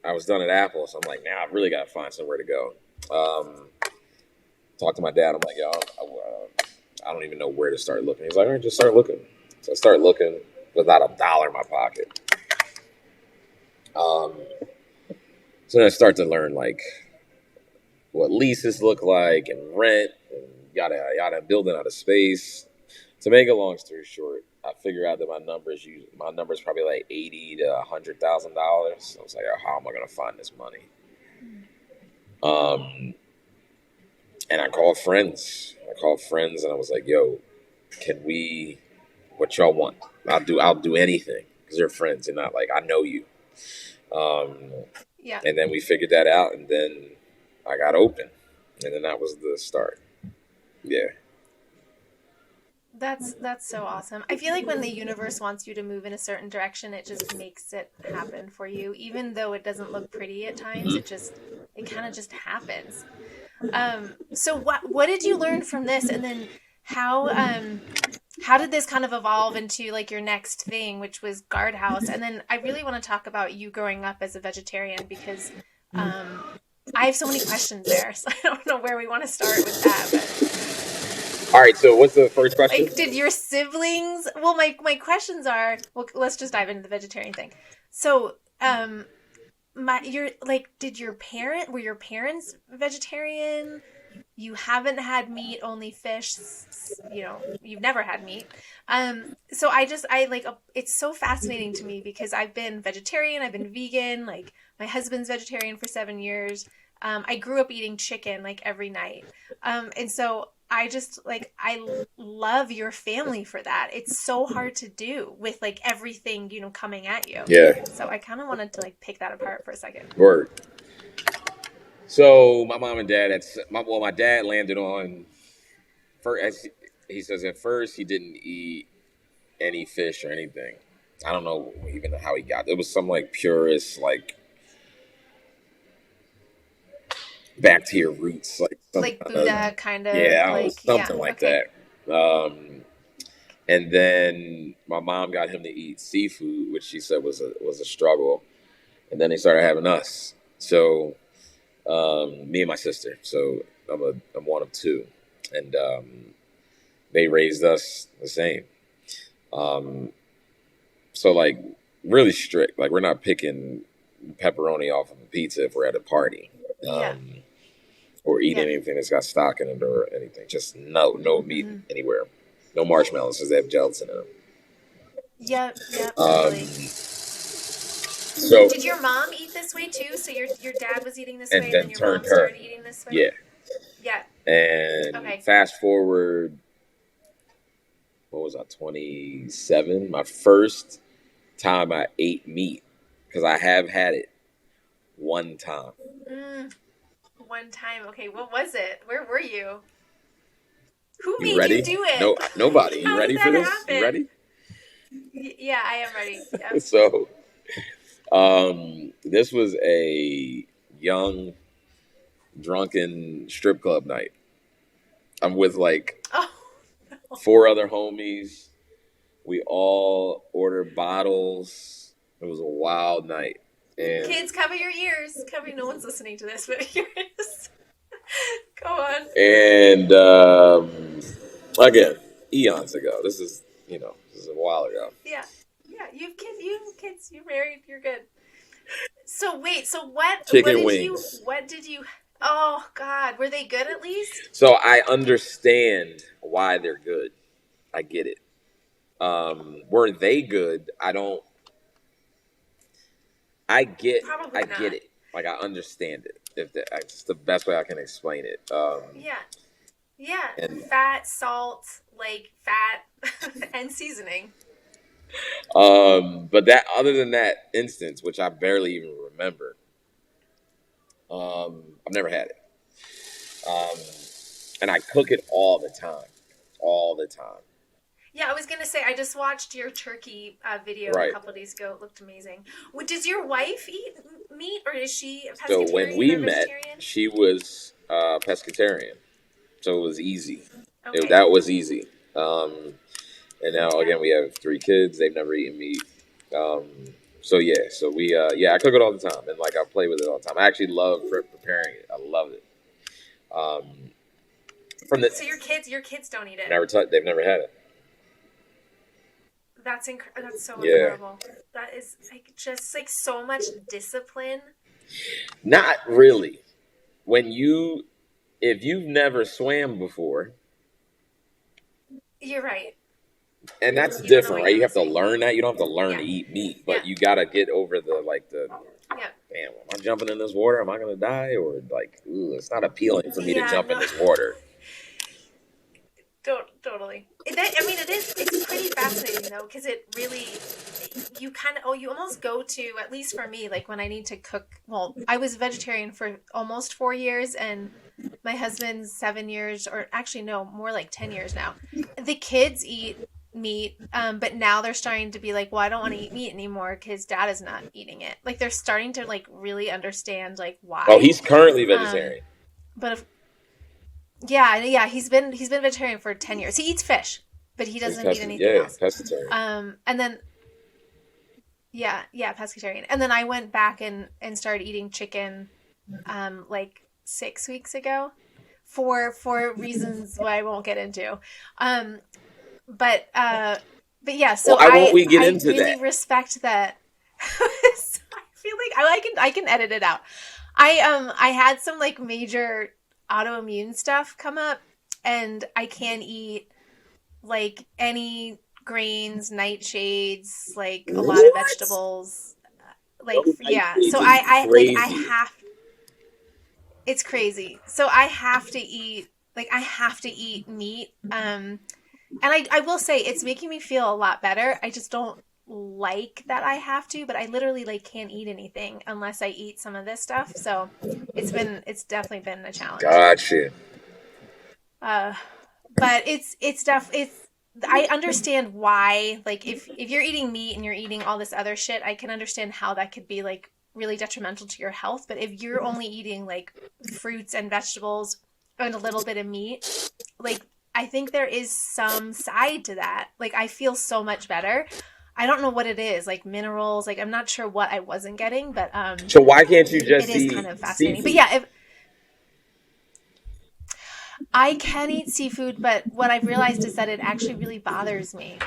I was done at Apple. So I'm like, now I really got to find somewhere to go. Talk to my dad. I'm like, yo, I don't even know where to start looking. He's like, all right, just start looking. So I start looking without $1 in my pocket. So then I start to learn like what leases look like and rent and yada, building out of space. To make a long story short, I figure out that my number's probably like $80,000 to $100,000. So I was like, oh, how am I going to find this money? And I called friends. And I was like, yo, what y'all want? I'll do anything because they're friends and not like, I know you. Yeah. And then we figured that out, and then I got open, and then that was the start. Yeah. That's so awesome. I feel like when the universe wants you to move in a certain direction, it just makes it happen for you, even though it doesn't look pretty at times. It kind of just happens. So what did you learn from this, and then how did this kind of evolve into like your next thing, which was Guardhouse? And then I really want to talk about you growing up as a vegetarian because I have so many questions there, so I don't know where we want to start with that. But all right, so what's the first question? like, did your siblings? Well, my questions are. Well, let's just dive into the vegetarian thing. So, did were your parents vegetarian? You haven't had meat, only fish. You've never had meat. So it's so fascinating to me because I've been vegetarian, I've been vegan. Like, my husband's vegetarian for 7 years. I grew up eating chicken like every night. And so I love your family for that. It's so hard to do with like everything, coming at you. Yeah. So I kind of wanted to like pick that apart for a second. Word. So my mom and dad, my dad landed on, as he says, at first he didn't eat any fish or anything. I don't know even how he got it. It was some like purist, like back to your roots, like some Like kind of, Buddha kind of yeah, I don't know, like, yeah, something like okay. that. And then my mom got him to eat seafood, which she said was a struggle. And then they started having us. So me and my sister. So I'm one of two, and they raised us the same. Um, so like really strict. Like we're not picking pepperoni off of a pizza if we're at a party, Yeah. or eating Yeah. anything that's got stock in it or anything. Just no meat Mm-hmm. anywhere. No marshmallows because they have gelatin in them. Yep, yep, Um, totally. so Did your mom eat this way too? So your dad was eating this and way and then then your turned mom her. started eating this way? Yeah. Yeah. And Okay. fast forward, what was I, 27? My first time I ate meat, because I have had it one time. One time. Okay, what was it? Where were you? Who You made you ready? do it? No, nobody. You How did ready for that this? You happen? ready? Yeah, I am ready. Yeah. So, this was a young, drunken strip club night. I'm with like Oh, 4 other homies. We all ordered bottles. It was a wild night. And kids, cover your ears. Cover. No one's listening to this, but yours. Go on. And again, eons ago. This is a while ago. Yeah, yeah. You have kids. You have kids. You're married. You're good. So wait. So what? Chicken wings. What did you? Oh God, were they good at least? So I understand why they're good. I get it. Were they good? I don't. I get. Probably I not. get it. Like I understand it. It's the best way I can explain it. Yeah. Yeah. And fat, salt, like fat, and seasoning. but other than that instance, which I barely even remember, I've never had it. And I cook it all the time. Yeah, I was gonna say I just watched your turkey video Right. a couple of days ago. It looked amazing. Does your wife eat meat, or is she a So pescatarian when we or met, vegetarian? she was pescatarian, so it was easy. Okay. That was easy. And now again, we have 3 kids. They've never eaten meat. So we I cook it all the time, and like I play with it all the time. I actually love preparing it. I love it. So your kids don't eat it. They've never had it. That's so Yeah. incredible. That is like just like so much discipline. Not really. If you've never swam before, You're right. and that's You don't know different, what right? You you're have to missing. learn that. You don't have to learn to Yeah. eat meat, but Yeah. you got to get over the Yeah. damn, am I jumping in this water? Am I going to die? Or like, ooh, it's not appealing for me to Yeah, jump in no. this water. Totally. It's pretty fascinating though, because it really, you almost go to, at least for me, like when I need to cook. Well, I was vegetarian for almost 4 years, and my husband's 7 years, or actually no, more like 10 years now. The kids eat meat, but now they're starting to be like, well, I don't want to eat meat anymore because dad is not eating it. Like they're starting to like really understand like why. Oh, he's currently vegetarian. But yeah, he's been vegetarian for 10 years. He eats fish, but he doesn't eat anything else. Pescatarian. And then pescatarian. And then I went back and started eating chicken like 6 weeks ago for reasons why I won't get into. But yeah, so why won't we get into really that? respect that. So I feel like I can edit it out. I had some like major autoimmune stuff come up, and I can't eat like any grains, nightshades, like a lot of vegetables. Like yeah, so I have. It's crazy. So I have to eat meat. And I will say it's making me feel a lot better. I just don't like that I have to, but I literally like can't eat anything unless I eat some of this stuff. So it's definitely been a challenge. Gotcha. But I understand why, like if you're eating meat and you're eating all this other shit, I can understand how that could be like really detrimental to your health. But if you're only eating like fruits and vegetables and a little bit of meat, like I think there is some side to that. Like I feel so much better. I don't know what it is, like minerals, like I'm not sure what I wasn't getting, but So why can't you it just is kind eat of fascinating. But seafood? yeah, if I can eat seafood, but what I've realized is that it actually really bothers me.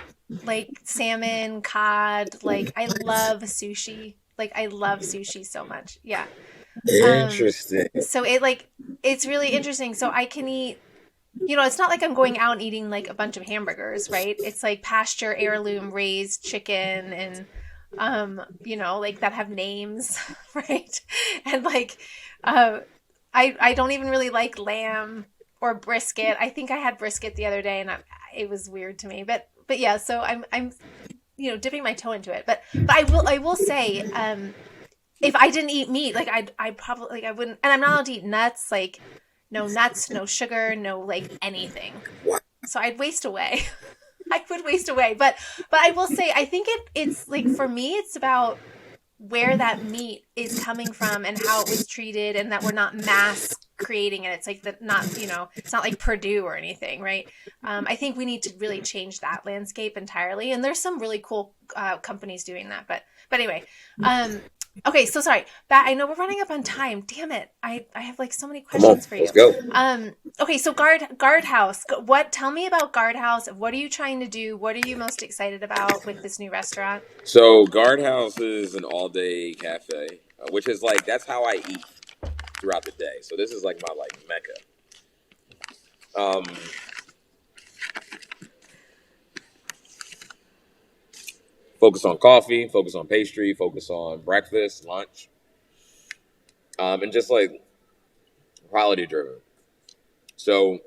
Like salmon, cod, like I love sushi. Like I love sushi so much. Yeah. Um Interesting. so it's really interesting. So I can eat, it's not like I'm going out and eating like a bunch of hamburgers, right? It's like pasture heirloom raised chicken and like that have names, right? And like I don't even really like lamb or brisket. I think I had brisket the other day and it was weird to me. But yeah, so I'm dipping my toe into it. But I will say if I didn't eat meat, like I probably like I wouldn't, and I'm not allowed to eat nuts, like no nuts, no sugar, no like anything. What? So I'd waste away. I would waste away. But I will say I think it's like for me it's about where that meat is coming from and how it was treated and that we're not mass creating it. It's like that not, it's not like Purdue or anything, right? I think we need to really change that landscape entirely. And there's some really cool companies doing that. But anyway, okay, so sorry. I know we're running up on time. Damn it. I have like so many Come on, questions for let's you. go. Okay, so Guardhouse. Tell me about Guardhouse. What are you trying to do? What are you most excited about with this new restaurant? So Guardhouse is an all-day cafe, which is like that's how I eat throughout the day. So this is like my like mecca. Um, Focus on coffee, focus on pastry, focus on breakfast, lunch, and just like quality driven. So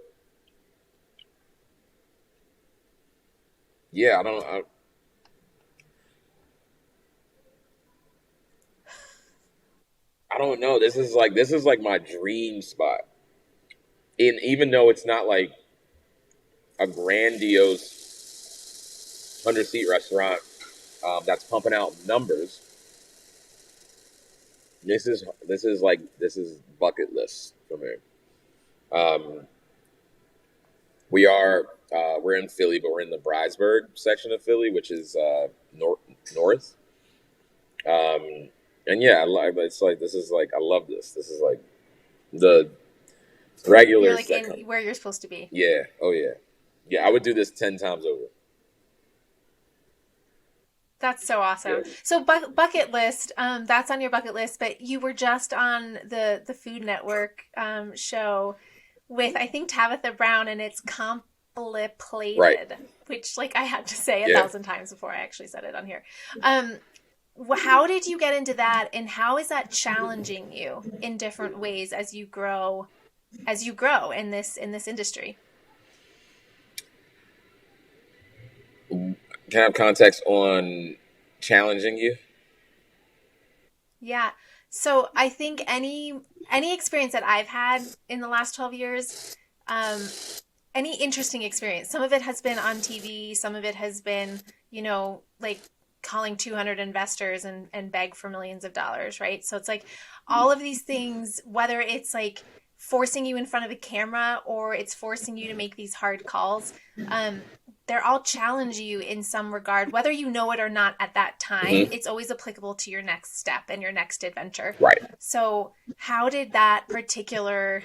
yeah, I don't know. This is like my dream spot. And even though it's not like a grandiose 100-seat restaurant that's pumping out numbers, this is bucket list for me. Um, we're in Philly, but we're in the Bridesburg section of Philly, which is north. Um, and yeah, it's like this is like I love this. This is like the You're regulars like that come. in where you're supposed to be. Yeah. Oh yeah. Yeah. I would do this 10 times over. That's so awesome. Yeah. So bucket list, that's on your bucket list, but you were just on the Food Network show with I think Tabitha Brown, and it's Right. complicated, which like I had to say a Yeah. thousand times before I actually said it on here. Um, how did you get into that, and how is that challenging you in different ways as you grow in this industry? Can I have context on challenging you? Yeah. So I think any experience that I've had in the last 12 years, um, any interesting experience, some of it has been on TV, some of it has been, like calling 200 investors and beg for millions of dollars, right? So it's like all of these things, whether it's like forcing you in front of a camera or it's forcing you to make these hard calls, um, they're all challenge you in some regard, whether you know it or not at that time. Hmm. It's always applicable to your next step and your next adventure. Right. So how did that particular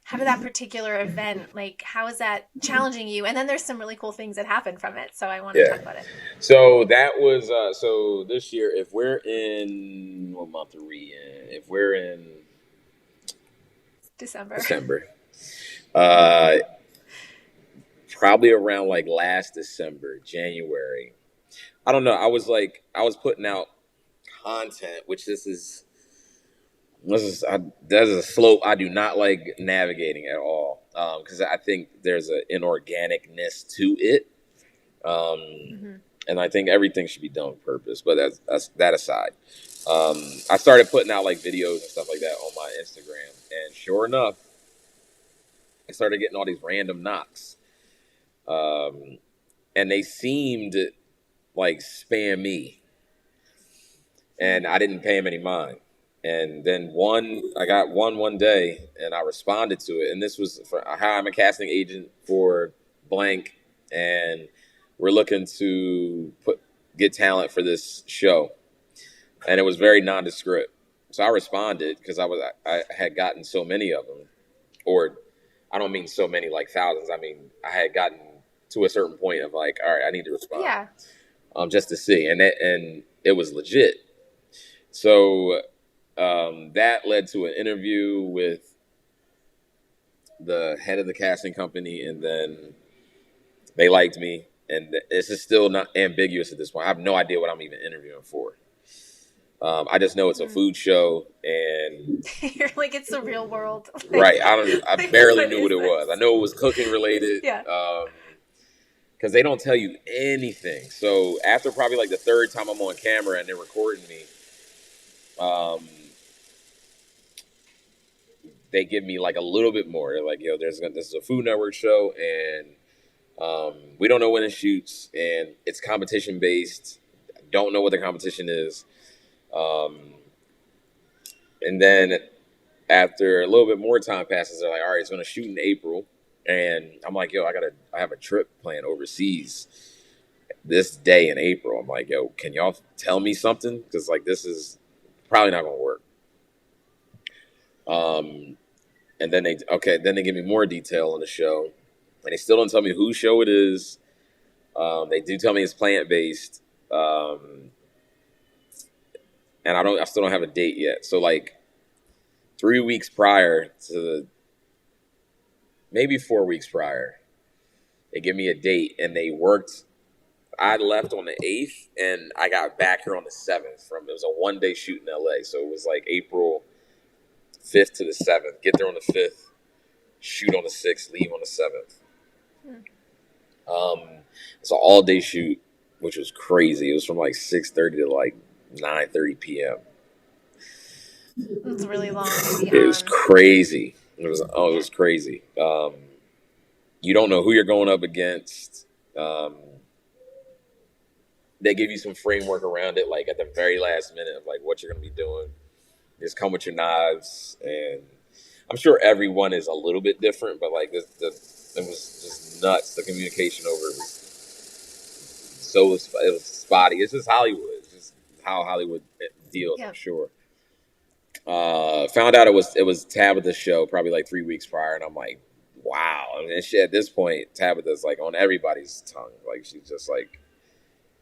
event, like how is that challenging you? And then there's some really cool things that happen from it. So I want to Yeah. talk about it. So that was so this year. If we're in what month are we in? If we're in December, uh, probably around like last December, January. I don't know. I was putting out content, which there's a slope I do not like navigating at all because I think there's an inorganicness to it, Mm-hmm. and I think everything should be done with purpose. But that's that aside, I started putting out like videos and stuff like that on my Instagram, and sure enough, I started getting all these random knocks, um, and they seemed like spam me, and I didn't pay them any mind. And then I got one day, and I responded to it. And this was for, hi, I'm a casting agent for blank, and we're looking to get talent for this show. And it was very nondescript. So I responded because I had gotten so many of them, or I don't mean so many like thousands. I mean, I had gotten to a certain point of like, all right, I need to respond. Yeah. Just to see, and it was legit. So that led to an interview with the head of the casting company, and then they liked me. And this is still not ambiguous at this point. I have no idea what I'm even interviewing for. I just know it's a food show, and you're like, it's the real world. Right. I barely knew what it was. I know it was cooking related. Yeah. Because they don't tell you anything. So after probably like the third time I'm on camera and they're recording me, they give me like a little bit more. They're like, yo, this is a Food Network show, and we don't know when it shoots, and it's competition based. Don't know what the competition is. And then after a little bit more time passes, they're like, all right, it's going to shoot in April. And I'm like, yo, I have a trip planned overseas this day in April. I'm like, yo, can y'all tell me something? Because like, this is probably not going to work. And then they give me more detail on the show, and they still don't tell me whose show it is. They do tell me it's plant-based. And I still don't have a date yet. So like 3 weeks prior maybe 4 weeks prior, they give me a date, and they worked. I left on the 8th, and I got back here on the 7th. It was a one-day shoot in LA, so it was like April 5th to the 7th. Get there on the 5th, shoot on the 6th, leave on the 7th. It's an all-day shoot, which was crazy. It was from like 6:30 to like 9:30 p.m. It's really long. It was crazy. It was crazy. You don't know who you're going up against. They give you some framework around it, like at the very last minute of like what you're going to be doing. Just come with your knives, and I'm sure everyone is a little bit different, but like it was just nuts. The communication over it was spotty. It's just Hollywood. It's just how Hollywood deals. Yeah. I'm sure. Found out it was Tabitha's show probably like 3 weeks prior, and I'm like, wow. And she, at this point, Tabitha's like on everybody's tongue. Like she's just like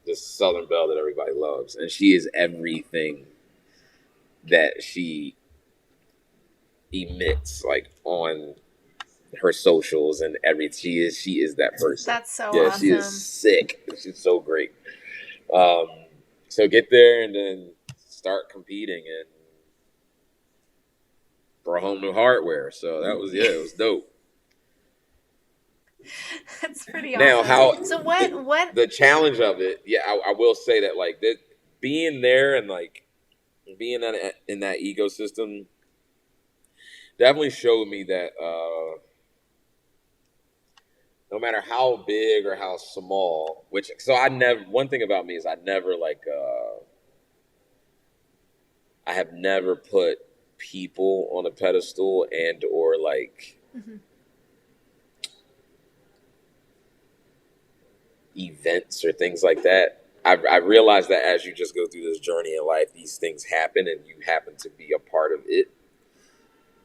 this Southern belle that everybody loves, and she is everything that she emits, like on her socials and she is that person. That's so awesome. She is sick. She's so great. So get there and then start competing and brought home new hardware. So that was it was dope. That's pretty awesome. Now so what the challenge of it, I will say that like that being there and like being in that ecosystem definitely showed me that no matter how big or how small, one thing about me is I have never put people on a pedestal and or like events or things like that. I realized that as you just go through this journey in life, these things happen and you happen to be a part of it.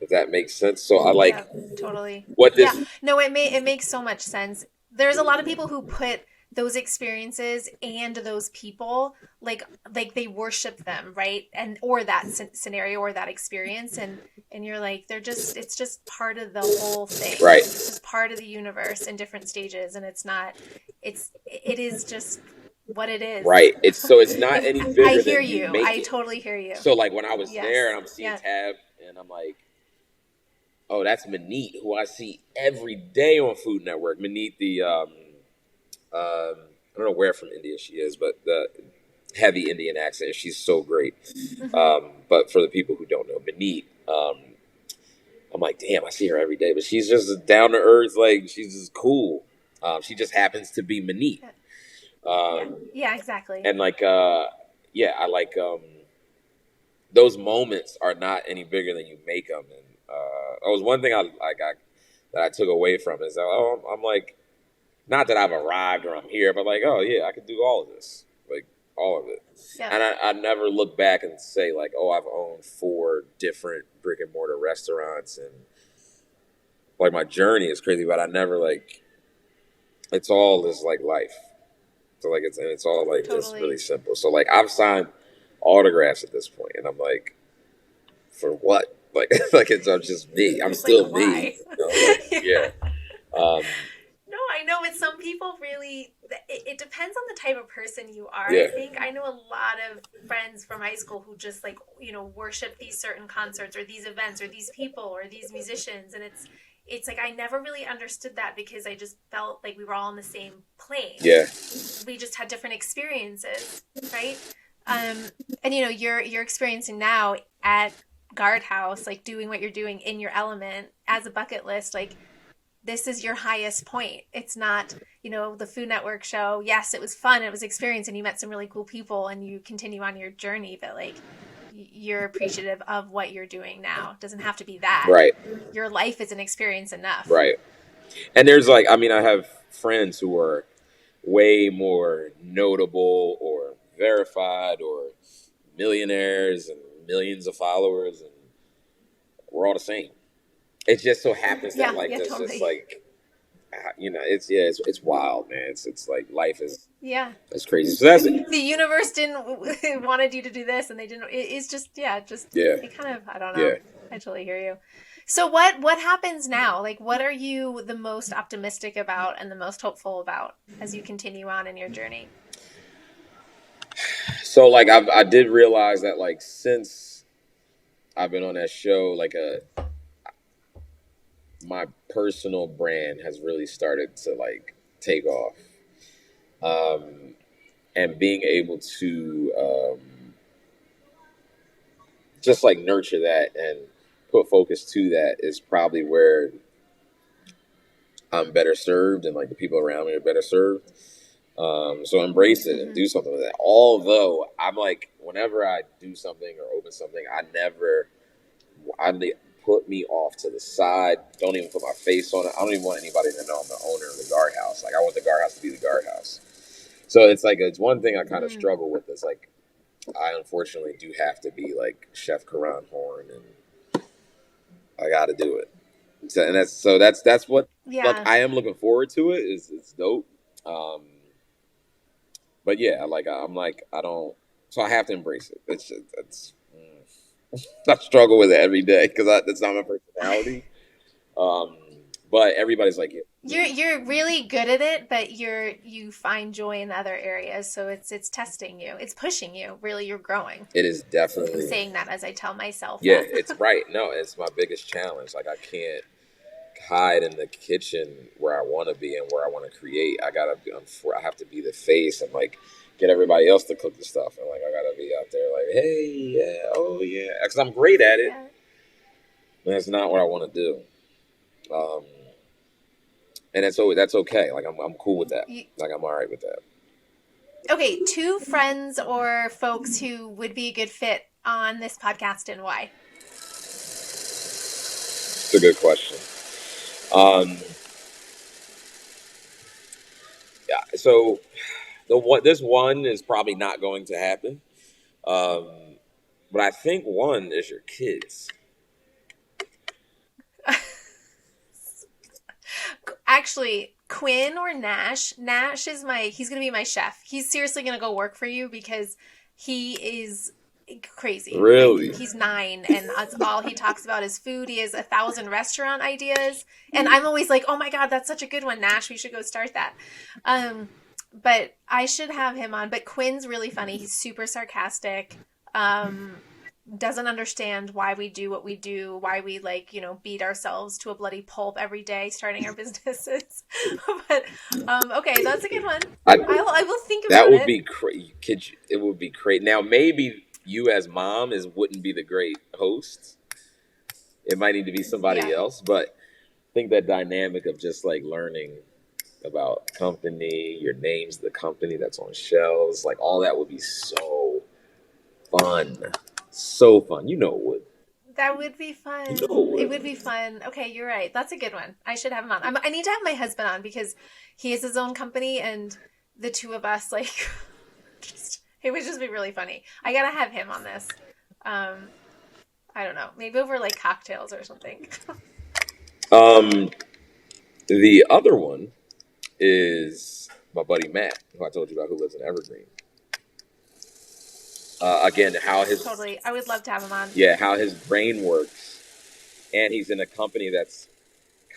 If that makes sense. So I like totally. What this? Yeah. No, it makes so much sense. There's a lot of people who put those experiences and those people like they worship them, right? And or that scenario or that experience, and you're like it's just part of the whole thing, right? It's just part of the universe in different stages, and it is just what it is, right? It's not any bigger. I hear you. I totally hear you. So like when I was there and I'm seeing Tab and I'm like, oh, that's Manit, who I see every day on Food Network. Manit, the I don't know where from India she is, but the heavy Indian accent. She's so great. But for the people who don't know, Manit, I'm like, damn, I see her every day, but she's just down to earth. Like she's just cool. She just happens to be Manit. Yeah, exactly. And like, I like those moments are not any bigger than you make them. And that was one thing that I took away from it, is that, I'm like, not that I've arrived or I'm here, but like, oh yeah, I could do all of this, like all of it. Yeah. And I never look back and say like, oh, I've owned 4 different brick and mortar restaurants, and like my journey is crazy, but I never like, it's all this like life. So like it's all like just really simple. So like I've signed autographs at this point, and I'm like, for what? Like like it's just me. I'm still like, me. You know? Like, yeah. No, I know, but some people really, it depends on the type of person you are. Yeah. I think I know a lot of friends from high school who just like, you know, worship these certain concerts or these events or these people or these musicians. And it's like, I never really understood that, because I just felt like we were all on the same plane. Yeah. We just had different experiences, right? And you know, you're experiencing now at Guardhouse, like doing what you're doing in your element as a bucket list, like this is your highest point. It's not, you know, the Food Network show. Yes, it was fun. It was experience, and you met some really cool people, and you continue on your journey. But like, you're appreciative of what you're doing now. It doesn't have to be that. Right. Your life is an experience enough. Right. And there's like, I mean, I have friends who are way more notable or verified or millionaires and millions of followers, and we're all the same. It just so happens that there's totally. just like, you know, it's wild, man. It's like life is it's crazy. So that's it. The universe didn't wanted you to do this, and they didn't. It's just it kind of, I don't know. Yeah. I totally hear you. So what happens now? Like, what are you the most optimistic about and the most hopeful about as you continue on in your journey? So like I did realize that like since I've been on that show, like my personal brand has really started to like take off, and being able to just like nurture that and put focus to that is probably where I'm better served, and like the people around me are better served. So embrace it and do something with that. Although I'm like, whenever I do something or open something, I put me off to the side. Don't even put my face on it. I don't even want anybody to know I'm the owner of the Guardhouse. Like I want the Guardhouse to be the Guardhouse. So it's like, it's one thing I kind of struggle with. Is like, I unfortunately do have to be like Chef Khoran Horn, and I got to do it. So, and that's what like I am looking forward to it. It's dope. But yeah, like I'm like, I don't. So I have to embrace it. It's I struggle with it every day because that's not my personality. But everybody's like, you're really good at it, but you find joy in other areas. So it's testing you. It's pushing you. Really, you're growing. It is definitely. I'm saying that as I tell myself. Yeah, that. it's right. No, it's my biggest challenge. Like I can't hide in the kitchen where I want to be and where I want to create. I have to be the face and like get everybody else to cook the stuff, and like I gotta be out there like, hey, yeah, oh yeah, because I'm great at it. Yeah. And that's not what I want to do. And that's okay. Like I'm cool with that. Like I'm all right with that. Okay, 2 friends or folks who would be a good fit on this podcast, and why? It's a good question. Yeah. So this one is probably not going to happen. But I think one is your kids. Actually, Quinn or Nash. Nash is he's going to be my chef. He's seriously going to go work for you because he is crazy. Really? Like, he's 9 and that's all he talks about is food. He has 1,000 restaurant ideas. And I'm always like, oh my God, that's such a good one, Nash. We should go start that. But I should have him on. But Quinn's really funny. He's super sarcastic. Doesn't understand why we do what we do, why we beat ourselves to a bloody pulp every day starting our businesses. But okay, that's a good one. I will think about it. That would be great. It would be great. Now maybe you as mom wouldn't be the great host. It might need to be somebody else, but I think that dynamic of just like learning about company, your name's the company that's on shelves, like all that would be so fun. So fun. You know it would. That would be You fun. know it It would. would be fun. Okay, you're right. That's a good one. I should have him on. I need to have my husband on because he has his own company, and the two of us, like, just it would just be really funny. I gotta have him on this. Um, I don't know, maybe over like cocktails or something. Um, the other one is my buddy Matt, who I told you about, who lives in Evergreen. Again, how his Totally. I would love to have him on. yeah, how his brain works, and he's in a company that's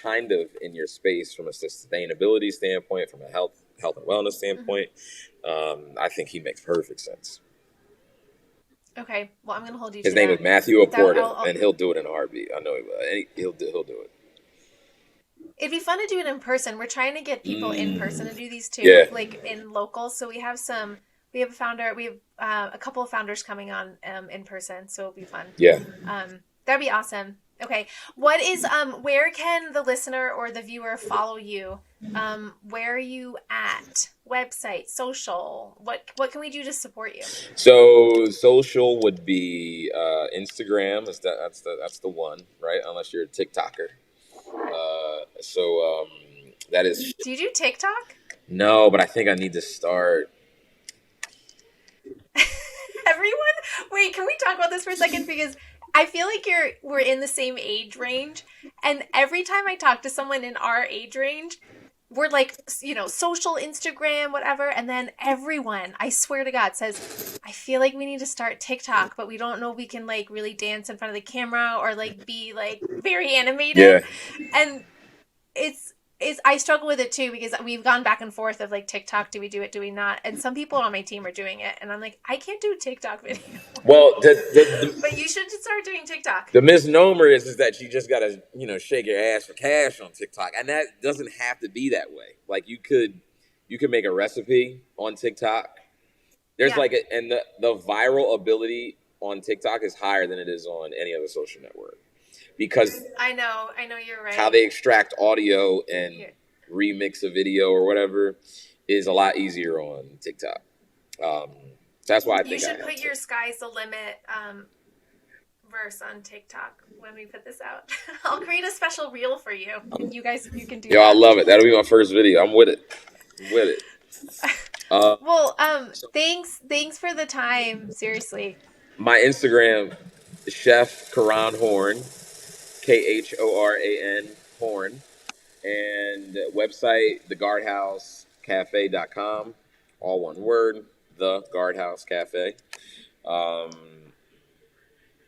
kind of in your space from a sustainability standpoint, from a health and wellness Hmm. standpoint. I think he makes perfect sense. Okay. Well, I'm gonna hold you His to name is that. Matthew That Oporta, and he'll do it in a heartbeat. I know he will. He'll do it'd be fun to do it in person. We're trying to get it. people in person to do these too, Yeah, like in local. So we have some. We have a founder. We have a couple of founders coming on in person, so it'll be fun. yeah. That'd be awesome. Okay, what is where can the listener or the viewer follow you? Where are you at? Website, social. What can we do to support you? So social would be Instagram. That's the one, right? Unless you're a TikToker. That is Do you do TikTok? no, but I think I need to start. Everyone, wait, can we talk about this for a second? Because I feel like we're in the same age range, and every time I talk to someone in our age range, we're like, social, Instagram, whatever, and then everyone, I swear to God, says, I feel like we need to start TikTok, but we don't know if we can like really dance in front of the camera or like be like very animated. Yeah, And it's I struggle with it too because we've gone back and forth of like TikTok, do we do it, do we not? And some people on my team are doing it, and I'm like, I can't do TikTok video. well, But you should just start doing TikTok. the misnomer is that you just gotta shake your ass for cash on TikTok, and that doesn't have to be that way. Like you could make a recipe on TikTok. There's Yeah, like and the viral ability on TikTok is higher than it is on any other social network because I know you're how right. they extract audio and You're, remix a video or whatever is a lot easier on TikTok. Um, that's why I you think I should have put to. your sky's the limit verse on TikTok when we put this out. I'll create a special reel for you. You can do Yo, I that. love it. That'll be my first video. I'm with it. I'm with it. Well, thanks for the time. Seriously. My Instagram, Chef Khoran Horn, Khoran Horn, and website theguardhousecafe.com, all one word, the Guardhouse Cafe. Um,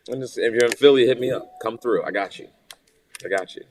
and just, if you're in Philly, hit me up. Come through. I got you. I got you.